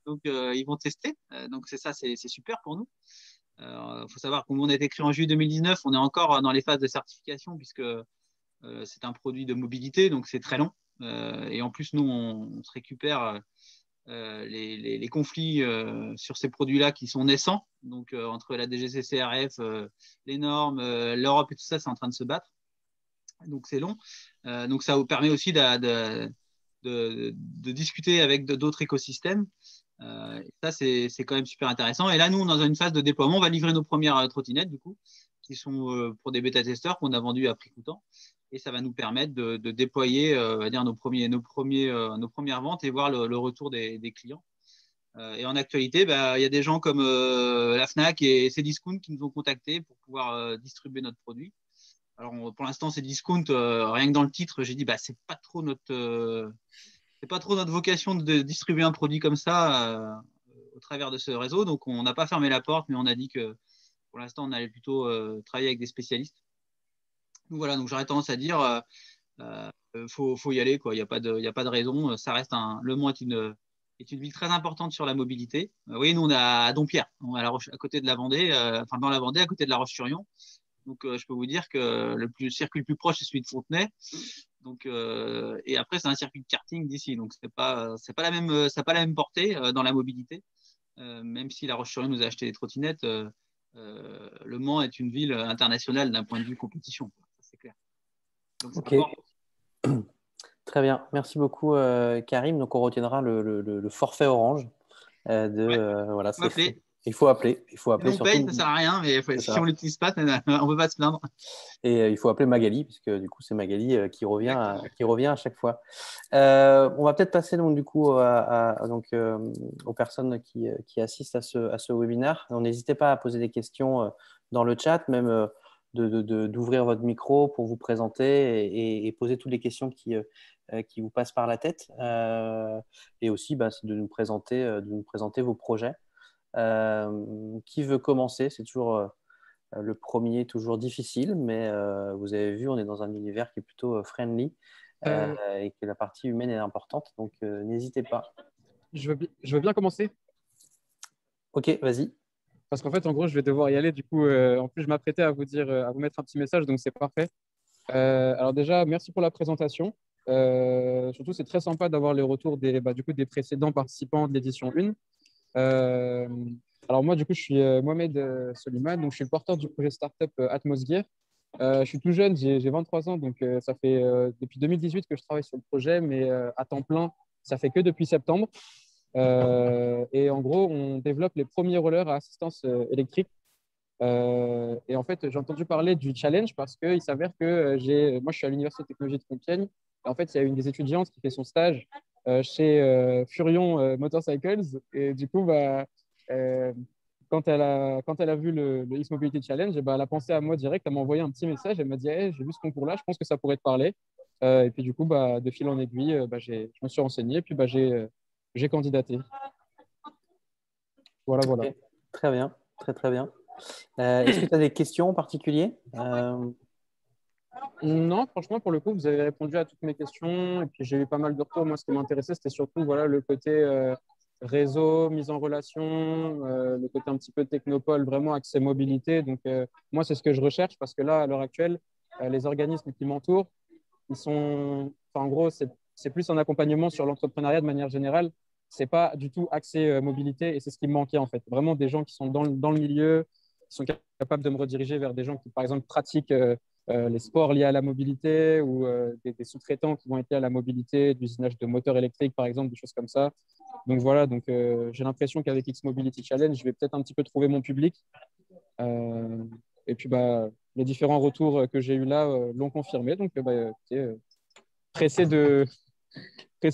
Donc, ils vont tester. Donc, c'est super pour nous. Il faut savoir qu'on a été créé en juillet 2019. On est encore dans les phases de certification puisque c'est un produit de mobilité, donc c'est très long. Et en plus, nous, on se récupère les conflits sur ces produits-là qui sont naissants. Donc, entre la DGCCRF, les normes, l'Europe et tout ça, c'est en train de se battre. Donc, c'est long. Donc, ça vous permet aussi de discuter avec d'autres écosystèmes. Ça, c'est quand même super intéressant. Et là, nous, on est dans une phase de déploiement. On va livrer nos premières trottinettes, du coup, qui sont pour des bêta-testeurs qu'on a vendus à prix coûtant. Et ça va nous permettre de déployer on va dire, nos premières ventes et voir le retour des clients. Et en actualité, il y a des gens comme la Fnac et Cdiscount qui nous ont contactés pour pouvoir distribuer notre produit. Alors, pour l'instant, Cdiscount, rien que dans le titre, j'ai dit, c'est pas trop notre vocation de distribuer un produit comme ça au travers de ce réseau. Donc, on n'a pas fermé la porte, mais on a dit que pour l'instant, on allait plutôt travailler avec des spécialistes. Donc, voilà, donc j'aurais tendance à dire, faut y aller, quoi. Il n'y a pas de raison. Ça reste Le Mans est une ville très importante sur la mobilité. Oui, nous, on est à Dompierre, à côté de la Vendée, dans la Vendée, à côté de La Roche-sur-Yon. Donc, je peux vous dire que le circuit le plus proche, c'est celui de Fontenay. Donc, et après, c'est un circuit de karting d'ici. Donc, c'est pas la même portée dans la mobilité. Même si La Roche-sur-Yon nous a acheté des trottinettes, Le Mans est une ville internationale d'un point de vue compétition. Ça, c'est clair. Donc, ok. Très bien. Merci beaucoup, Karim. Donc, on retiendra le forfait orange. Voilà, il faut appeler. On surtout, paye, ça ne sert à rien, mais si on ne l'utilise pas, on ne peut pas se plaindre. Et il faut appeler Magali, puisque du coup, c'est Magali qui revient à chaque fois. On va peut-être passer donc, du coup, aux personnes qui assistent à ce webinaire. N'hésitez pas à poser des questions dans le chat, même d'ouvrir votre micro pour vous présenter et poser toutes les questions qui vous passent par la tête. Et aussi de nous présenter vos projets. Qui veut commencer? C'est toujours le premier, toujours difficile, mais vous avez vu, on est dans un univers qui est plutôt friendly et que la partie humaine est importante. Donc, n'hésitez pas. Je veux bien commencer. Ok, vas-y. Parce qu'en fait, en gros, je vais devoir y aller. Du coup, en plus, je m'apprêtais à vous mettre un petit message, donc c'est parfait. Alors déjà, merci pour la présentation. Surtout, c'est très sympa d'avoir les retours des précédents participants de l'édition 1. Alors moi, du coup, je suis Mohamed Soliman, donc je suis le porteur du projet startup Atmosgear. Je suis tout jeune, j'ai 23 ans, donc ça fait depuis 2018 que je travaille sur le projet, mais à temps plein, ça fait que depuis septembre. Et en gros, on développe les premiers rollers à assistance électrique. Et en fait, j'ai entendu parler du challenge parce qu'il s'avère que moi, je suis à l'Université de technologie de Compiègne. Et en fait, il y a une des étudiantes qui fait son stage chez Furion Motorcycles. Et du coup, quand elle a vu le X-Mobility Challenge, elle a pensé à moi direct. Elle m'a envoyé un petit message. Elle m'a dit hey, j'ai vu ce concours-là, je pense que ça pourrait te parler. Et puis, du coup, de fil en aiguille, je me suis renseigné. Et puis, j'ai candidaté. Voilà. Okay. Très bien, très bien. Est-ce que tu as des questions en particulier? Non, franchement, pour le coup, vous avez répondu à toutes mes questions et puis j'ai eu pas mal de retours. Moi, ce qui m'intéressait, c'était surtout le côté réseau, mise en relation, le côté un petit peu technopole, vraiment accès mobilité. Donc, moi, c'est ce que je recherche parce que là, à l'heure actuelle, les organismes qui m'entourent, en gros, c'est plus un accompagnement sur l'entrepreneuriat de manière générale. c'est pas du tout axé mobilité et c'est ce qui me manquait en fait. Vraiment des gens qui sont dans le milieu, qui sont capables de me rediriger vers des gens qui, par exemple, pratiquent les sports liés à la mobilité ou des sous-traitants qui vont être liés à la mobilité, de l'usinage de moteurs électriques, par exemple, des choses comme ça. Donc voilà, donc, j'ai l'impression qu'avec X Mobility Challenge, je vais peut-être un petit peu trouver mon public. Et puis, les différents retours que j'ai eus là l'ont confirmé. Donc, écoutez, pressé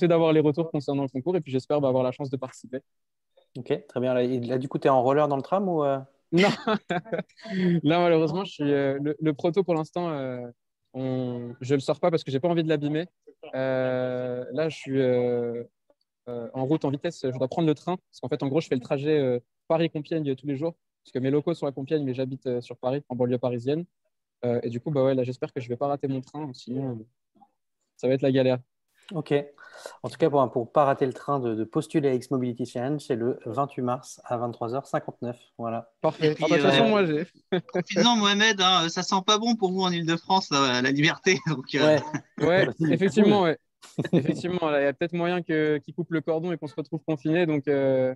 d'avoir les retours concernant le concours et puis j'espère avoir la chance de participer. Ok, très bien. Là, du coup, tu es en roller dans le tram ou Non, là malheureusement, je suis le proto pour l'instant. Je le sors pas parce que j'ai pas envie de l'abîmer. Là, je suis en route en vitesse. Je dois prendre le train parce qu'en fait, en gros, je fais le trajet Paris-Compiègne tous les jours parce que mes locaux sont à Compiègne, mais j'habite sur Paris, en banlieue parisienne. Et du coup, ouais, là, j'espère que je vais pas rater mon train, sinon ça va être la galère. Ok. En tout cas, pour ne pas rater le train de postuler à X Mobility Challenge, c'est le 28 mars à 23h59. Voilà. Parfait. Puis, De toute façon, moi, j'ai. Profites-en, Mohamed, hein, ça sent pas bon pour vous en Ile-de-France, la liberté. Donc, Ouais, Aussi, effectivement, cool. ouais. Effectivement, là, il y a peut-être moyen qu'il coupe le cordon et qu'on se retrouve confiné. Donc, je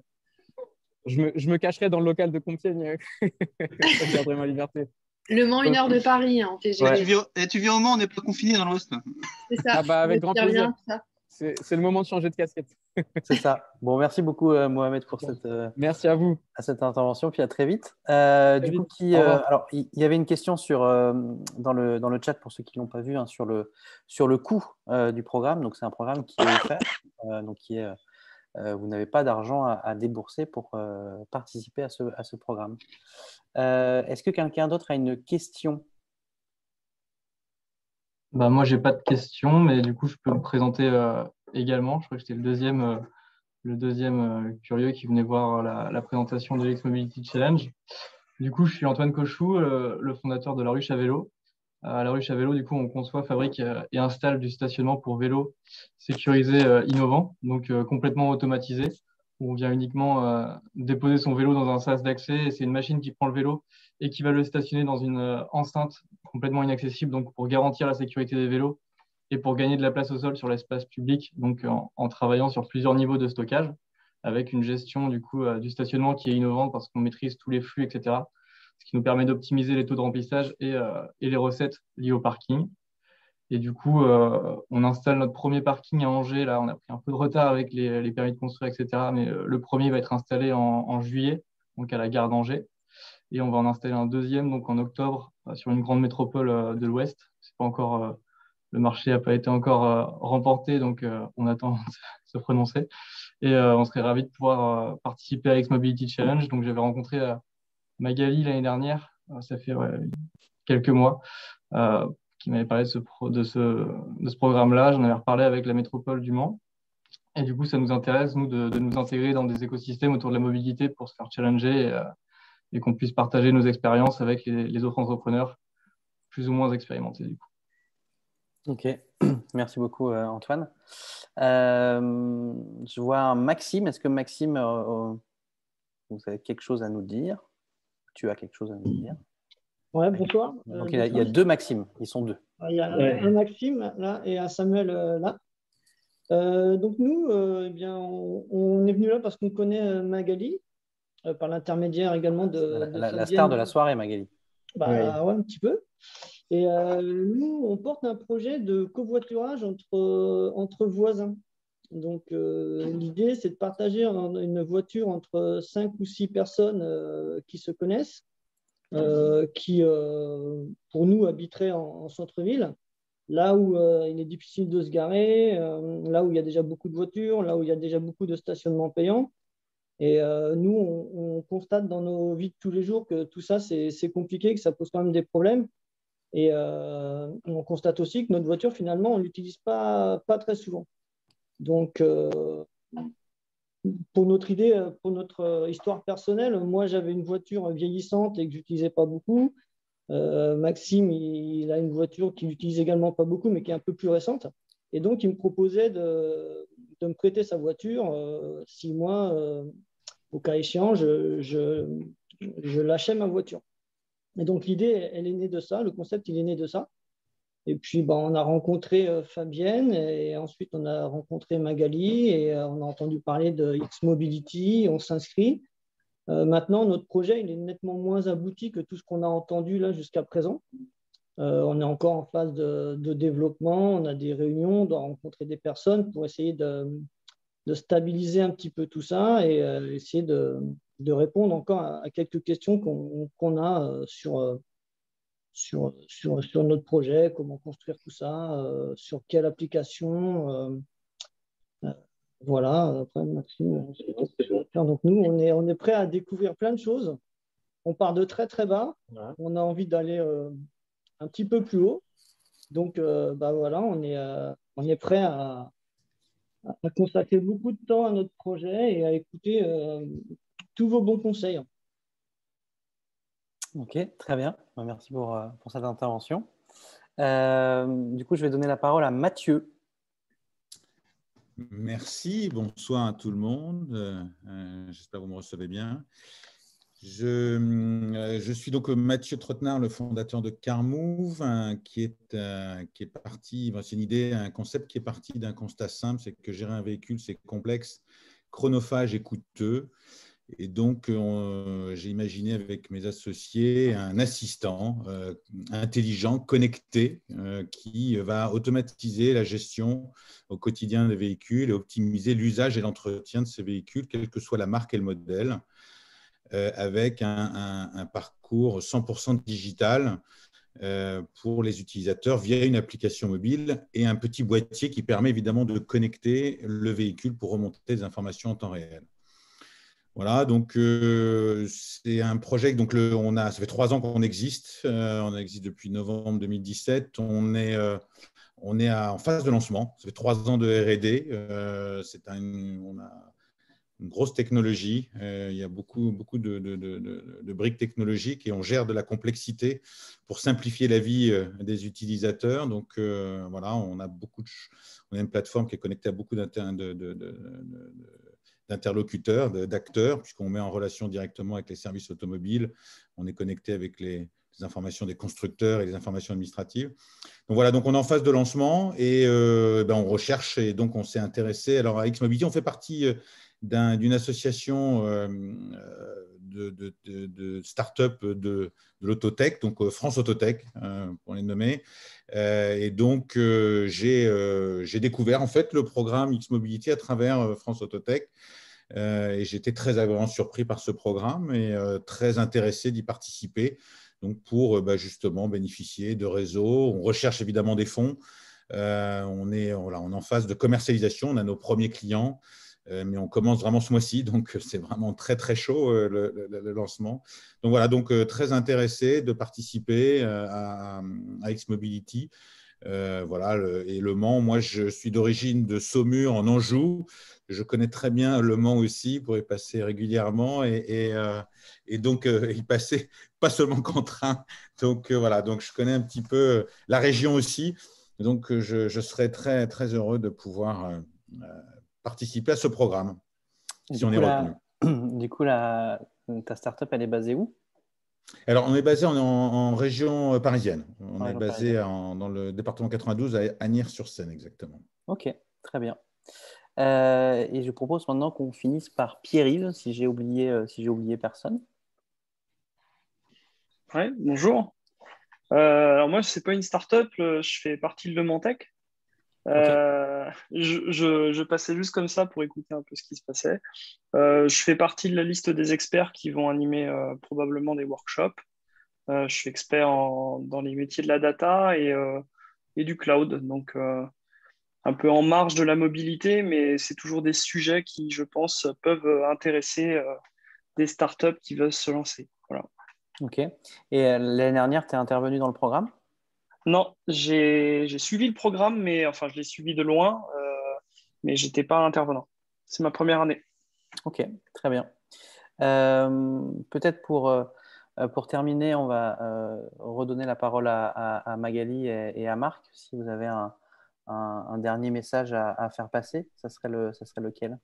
me cacherai dans le local de Compiègne. Je garderai ma liberté. Le Mans, 1 heure de Paris en TGV. Ouais. tu vis au Mans, on n'est pas confiné dans l'Ouest. C'est ça. Avec grand plaisir. Ça. C'est le moment de changer de casquette. C'est ça. Bon, merci beaucoup, Mohamed, pour Merci à vous. cette intervention, puis à très vite. Du coup, alors, il y avait une question dans le chat pour ceux qui ne l'ont pas vu, hein, sur le coût du programme. Donc, c'est un programme qui est offert, donc vous n'avez pas d'argent à débourser pour participer à ce programme. Est-ce que quelqu'un d'autre a une question? Moi, j'ai pas de questions, mais du coup, je peux me présenter également. Je crois que j'étais le deuxième curieux qui venait voir la présentation de l'X Mobility Challenge. Du coup, je suis Antoine Cochou, le fondateur de La Ruche à vélo. À La Ruche à vélo, du coup, on conçoit, fabrique et installe du stationnement pour vélo sécurisé innovant, donc complètement automatisé, où on vient uniquement déposer son vélo dans un sas d'accès et c'est une machine qui prend le vélo et qui va le stationner dans une enceinte complètement inaccessible, donc pour garantir la sécurité des vélos et pour gagner de la place au sol sur l'espace public, donc en travaillant sur plusieurs niveaux de stockage, avec une gestion du coup du stationnement qui est innovante parce qu'on maîtrise tous les flux, etc. Ce qui nous permet d'optimiser les taux de remplissage et les recettes liées au parking. Et du coup, on installe notre premier parking à Angers. Là, on a pris un peu de retard avec les permis de construire, etc. Mais le premier va être installé en juillet, donc à la gare d'Angers. Et on va en installer un deuxième donc en octobre sur une grande métropole de l'Ouest. C'est pas encore, le marché n'a pas été encore remporté, donc on attend de se prononcer. Et on serait ravis de pouvoir participer à X Mobility Challenge. Donc j'avais rencontré Magali l'année dernière, ça fait quelques mois, qui m'avait parlé de ce programme-là. J'en avais reparlé avec la métropole du Mans. Et du coup, ça nous intéresse, nous, de nous intégrer dans des écosystèmes autour de la mobilité pour se faire challenger et qu'on puisse partager nos expériences avec les autres entrepreneurs plus ou moins expérimentés. Du coup. Ok, merci beaucoup Antoine. Je vois un Maxime. Est-ce que Maxime, vous avez quelque chose à nous dire? Tu as quelque chose à nous dire? Ouais, bonsoir. Donc, il y a deux Maximes, ils sont deux. Il y a un Maxime là et un Samuel là. Donc nous, on est venu là parce qu'on connaît Magali, par l'intermédiaire également de la star de la soirée, Magali. Ouais, un petit peu. Et nous, on porte un projet de covoiturage entre voisins. Donc, l'idée, c'est de partager une voiture entre 5 ou 6 personnes qui se connaissent, qui, pour nous, habiteraient en centre-ville, là où il est difficile de se garer, là où il y a déjà beaucoup de voitures, là où il y a déjà beaucoup de stationnements payants. Et nous, on constate dans nos vies de tous les jours que tout ça, c'est compliqué, que ça pose quand même des problèmes. Et on constate aussi que notre voiture, finalement, on ne l'utilise pas très souvent. Donc, pour notre idée, pour notre histoire personnelle, moi, j'avais une voiture vieillissante et que je n'utilisais pas beaucoup. Maxime, il a une voiture qu'il n'utilise également pas beaucoup, mais qui est un peu plus récente. Et donc, il me proposait de me prêter sa voiture 6 mois. Au cas échéant, je lâchais ma voiture. Et donc, l'idée, elle est née de ça. Le concept, il est né de ça. Et puis, on a rencontré Fabienne et ensuite, on a rencontré Magali et on a entendu parler de X-Mobility. On s'inscrit. Maintenant, notre projet, il est nettement moins abouti que tout ce qu'on a entendu là jusqu'à présent. On est encore en phase de développement. On a des réunions, on doit rencontrer des personnes pour essayer de stabiliser un petit peu tout ça et essayer de répondre encore à quelques questions qu'on a sur notre projet, comment construire tout ça, sur quelle application. Voilà, après, Maxime, donc nous, on est prêt à découvrir plein de choses. On part de très très bas, on a envie d'aller un petit peu plus haut. Donc voilà, on est prêt à consacrer beaucoup de temps à notre projet et à écouter tous vos bons conseils. Ok, très bien. Merci pour cette intervention. Du coup, je vais donner la parole à Mathieu. Merci, bonsoir à tout le monde. J'espère que vous me recevez bien. Je suis donc Mathieu Trottenard, le fondateur de CarMove, qui est parti, c'est une idée, un concept qui est parti d'un constat simple, c'est que gérer un véhicule, c'est complexe, chronophage et coûteux. Et donc, j'ai imaginé avec mes associés un assistant intelligent, connecté, qui va automatiser la gestion au quotidien des véhicules et optimiser l'usage et l'entretien de ces véhicules, quelle que soit la marque et le modèle, avec un parcours 100% digital pour les utilisateurs via une application mobile et un petit boîtier qui permet évidemment de connecter le véhicule pour remonter des informations en temps réel. Voilà, donc c'est un projet. Donc ça fait 3 ans qu'on existe. On existe depuis novembre 2017. On est en phase de lancement. Ça fait 3 ans de R&D. On a une grosse technologie. Il y a beaucoup de briques technologiques et on gère de la complexité pour simplifier la vie des utilisateurs. Donc voilà, on a une plateforme qui est connectée à beaucoup d'interlocuteurs, d'acteurs, puisqu'on met en relation directement avec les services automobiles. On est connecté avec les informations des constructeurs et les informations administratives. Donc voilà, donc on est en phase de lancement et on recherche et donc on s'est intéressé. Alors à X-Mobility, on fait partie d'une association de start-up de l'autotech, donc France Autotech, pour les nommer. Et donc, j'ai découvert en fait le programme X-Mobility à travers France Autotech. Et j'étais très agréablement surpris par ce programme et très intéressé d'y participer. Donc, pour justement bénéficier de réseaux. On recherche évidemment des fonds. On est en phase de commercialisation. On a nos premiers clients. Mais on commence vraiment ce mois-ci, donc c'est vraiment très, très chaud le lancement. Donc voilà, donc très intéressé de participer à X-Mobility. Voilà, et Le Mans, moi je suis d'origine de Saumur en Anjou. Je connais très bien Le Mans aussi pour y passer régulièrement et donc y passer pas seulement qu'en train. Donc voilà, donc je connais un petit peu la région aussi. Donc je serais très, très heureux de pouvoir participer à ce programme, si on est retenu. Du coup, ta startup, elle est basée où? Alors, on est basé en région parisienne. On est basé dans le département 92 à Agnières-sur-Seine, exactement. Ok, très bien. Et je propose maintenant qu'on finisse par Pierre-Yves, si j'ai oublié personne. Ouais, bonjour. Alors moi, ce n'est pas une start-up, je fais partie de Le Mans Tech. Je passais juste comme ça pour écouter un peu ce qui se passait. Je fais partie de la liste des experts qui vont animer probablement des workshops. Je suis expert dans les métiers de la data et du cloud, donc un peu en marge de la mobilité, mais c'est toujours des sujets qui, je pense, peuvent intéresser des startups qui veulent se lancer. Voilà. Ok. Et l'année dernière, tu es intervenu dans le programme? Non, j'ai suivi le programme, mais enfin, je l'ai suivi de loin, mais je n'étais pas intervenant. C'est ma première année. Ok, très bien. Peut-être pour terminer, on va redonner la parole à Magali et à Marc. Si vous avez un dernier message à faire passer, ça serait lequel?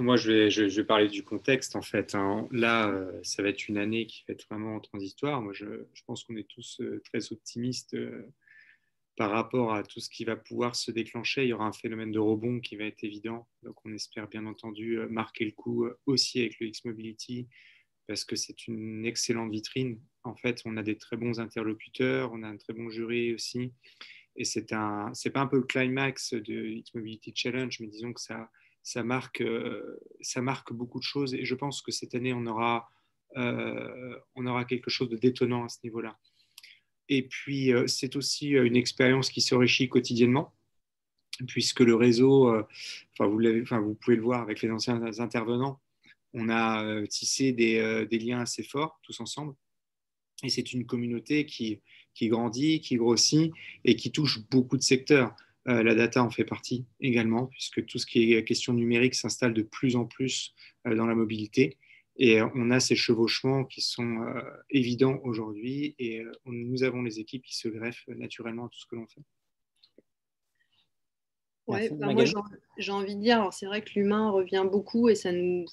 Moi, je vais parler du contexte, en fait, hein. Là, ça va être une année qui va être vraiment transitoire. Moi, je pense qu'on est tous très optimistes par rapport à tout ce qui va pouvoir se déclencher. Il y aura un phénomène de rebond qui va être évident. Donc, on espère bien entendu marquer le coup aussi avec le X-Mobility parce que c'est une excellente vitrine. En fait, on a des très bons interlocuteurs, on a un très bon jury aussi. Et c'est pas un peu le climax de X-Mobility Challenge, mais disons que ça marque beaucoup de choses. Et je pense que cette année, on aura quelque chose de détonnant à ce niveau-là. Et puis, c'est aussi une expérience qui s'enrichit quotidiennement, puisque le réseau, vous pouvez le voir avec les anciens intervenants, on a tissé des liens assez forts tous ensemble. Et c'est une communauté qui grandit, qui grossit et qui touche beaucoup de secteurs. La data en fait partie également, puisque tout ce qui est question numérique s'installe de plus en plus dans la mobilité. Et on a ces chevauchements qui sont évidents aujourd'hui et nous avons les équipes qui se greffent naturellement à tout ce que l'on fait. Ouais, moi j'ai envie de dire, alors c'est vrai que l'humain revient beaucoup et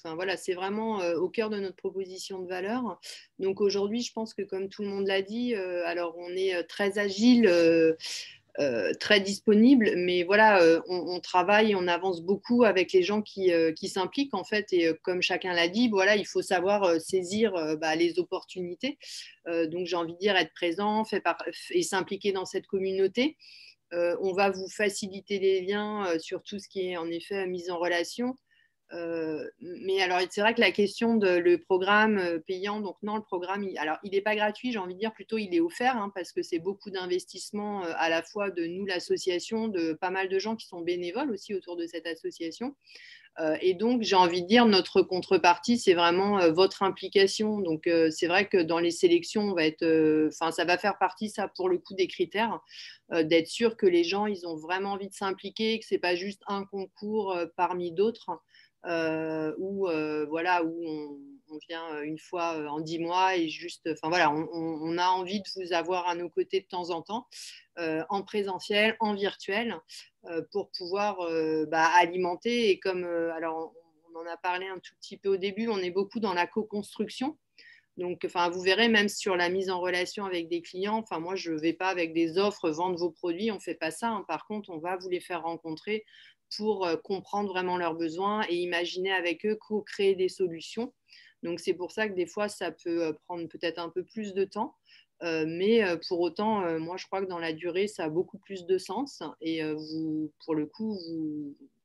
voilà, c'est vraiment au cœur de notre proposition de valeur. Donc aujourd'hui, je pense que comme tout le monde l'a dit, alors on est très agile, très disponible, mais voilà, on travaille, on avance beaucoup avec les gens qui s'impliquent en fait. Et comme chacun l'a dit, voilà, il faut savoir saisir les opportunités. Donc j'ai envie de dire être présent, et s'impliquer dans cette communauté. On va vous faciliter les liens sur tout ce qui est en effet mise en relation. Mais alors, c'est vrai que la question de le programme payant, donc non, le programme, il n'est pas gratuit, j'ai envie de dire, plutôt il est offert, hein, parce que c'est beaucoup d'investissement à la fois de nous, l'association, de pas mal de gens qui sont bénévoles aussi autour de cette association. Et donc, j'ai envie de dire, notre contrepartie, c'est vraiment votre implication. Donc, c'est vrai que dans les sélections, on va être, ça va faire partie, ça, pour le coup, des critères, d'être sûr que les gens, ils ont vraiment envie de s'impliquer, que ce n'est pas juste un concours parmi d'autres, voilà, où on vient une fois en 10 mois et juste, voilà, on a envie de vous avoir à nos côtés de temps en temps, en présentiel, en virtuel, pour pouvoir alimenter. Et comme, alors on en a parlé un tout petit peu au début, on est beaucoup dans la co-construction. Donc, vous verrez, même sur la mise en relation avec des clients, moi, je ne vais pas avec des offres vendre vos produits, on ne fait pas ça, hein. Par contre, on va vous les faire rencontrer pour comprendre vraiment leurs besoins et imaginer avec eux co-créer des solutions. Donc, c'est pour ça que des fois, ça peut prendre peut-être un peu plus de temps. Mais pour autant, moi, je crois que dans la durée, ça a beaucoup plus de sens. Et vous, pour le coup,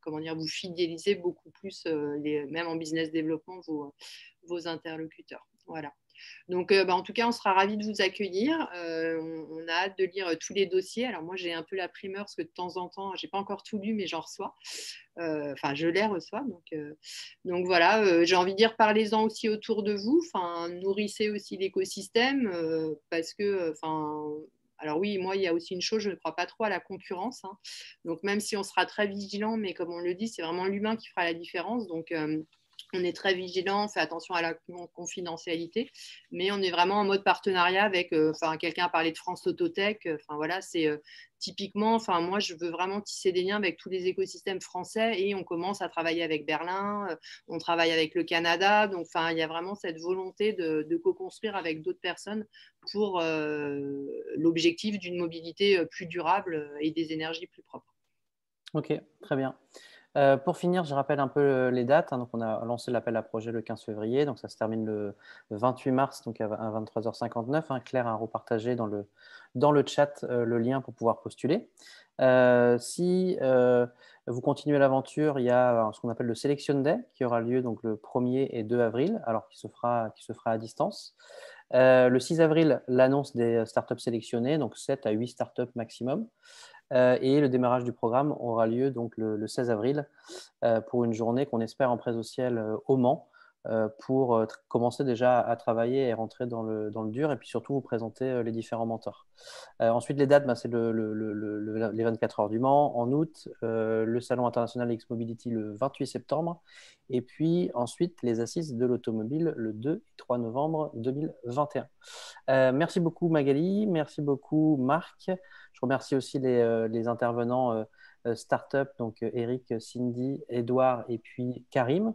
vous fidélisez beaucoup plus, même en business développement, vos interlocuteurs. Voilà. Donc, en tout cas, on sera ravis de vous accueillir. On a hâte de lire tous les dossiers. Alors, moi, j'ai un peu la primeur parce que de temps en temps, je n'ai pas encore tout lu, mais j'en reçois. Je les reçois. Donc voilà, j'ai envie de dire, parlez-en aussi autour de vous. Nourrissez aussi l'écosystème parce que, alors oui, moi, il y a aussi une chose, je ne crois pas trop à la concurrence, hein. Donc, même si on sera très vigilant, mais comme on le dit, c'est vraiment l'humain qui fera la différence. Donc, on est très vigilant, on fait attention à la confidentialité, mais on est vraiment en mode partenariat avec, quelqu'un a parlé de France Autotech, voilà, c'est typiquement, moi je veux vraiment tisser des liens avec tous les écosystèmes français et on commence à travailler avec Berlin, on travaille avec le Canada, donc il y a vraiment cette volonté de co-construire avec d'autres personnes pour l'objectif d'une mobilité plus durable et des énergies plus propres. Ok, très bien. Pour finir, je rappelle un peu les dates, hein. Donc, on a lancé l'appel à projet le 15 février. Donc, ça se termine le 28 mars donc à 23h59. Hein. Claire a repartagé dans le chat le lien pour pouvoir postuler. Si vous continuez l'aventure, il y a ce qu'on appelle le Selection Day qui aura lieu donc, le 1er et 2 avril, alors qui se fera à distance. Le 6 avril, l'annonce des startups sélectionnées, donc 7 à 8 startups maximum. Et le démarrage du programme aura lieu donc le 16 avril pour une journée qu'on espère en présentiel au Mans pour commencer déjà à travailler et rentrer dans le dur et puis surtout vous présenter les différents mentors. Ensuite, les dates, c'est les 24 heures du Mans en août, le Salon international X-Mobility le 28 septembre et puis ensuite les assises de l'automobile le 2 et 3 novembre 2021. Merci beaucoup Magali, merci beaucoup Marc. Je remercie aussi les intervenants startup, donc Eric, Cindy, Edouard et puis Karim.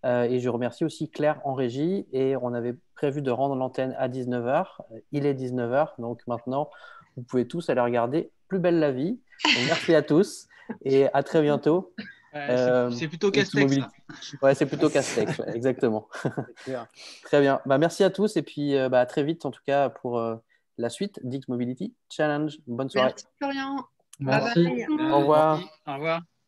Et je remercie aussi Claire en régie. Et on avait prévu de rendre l'antenne à 19h. Il est 19h, donc maintenant, vous pouvez tous aller regarder Plus belle la vie. Donc, merci à tous et à très bientôt. C'est plutôt Castex. Ouais, c'est plutôt Castex, ouais, exactement. Très bien. Bah, merci à tous et puis à très vite en tout cas pour la suite d'X Mobility Challenge. Bonne soirée. Merci Florian. Merci. Bye bye. Au revoir. Au revoir.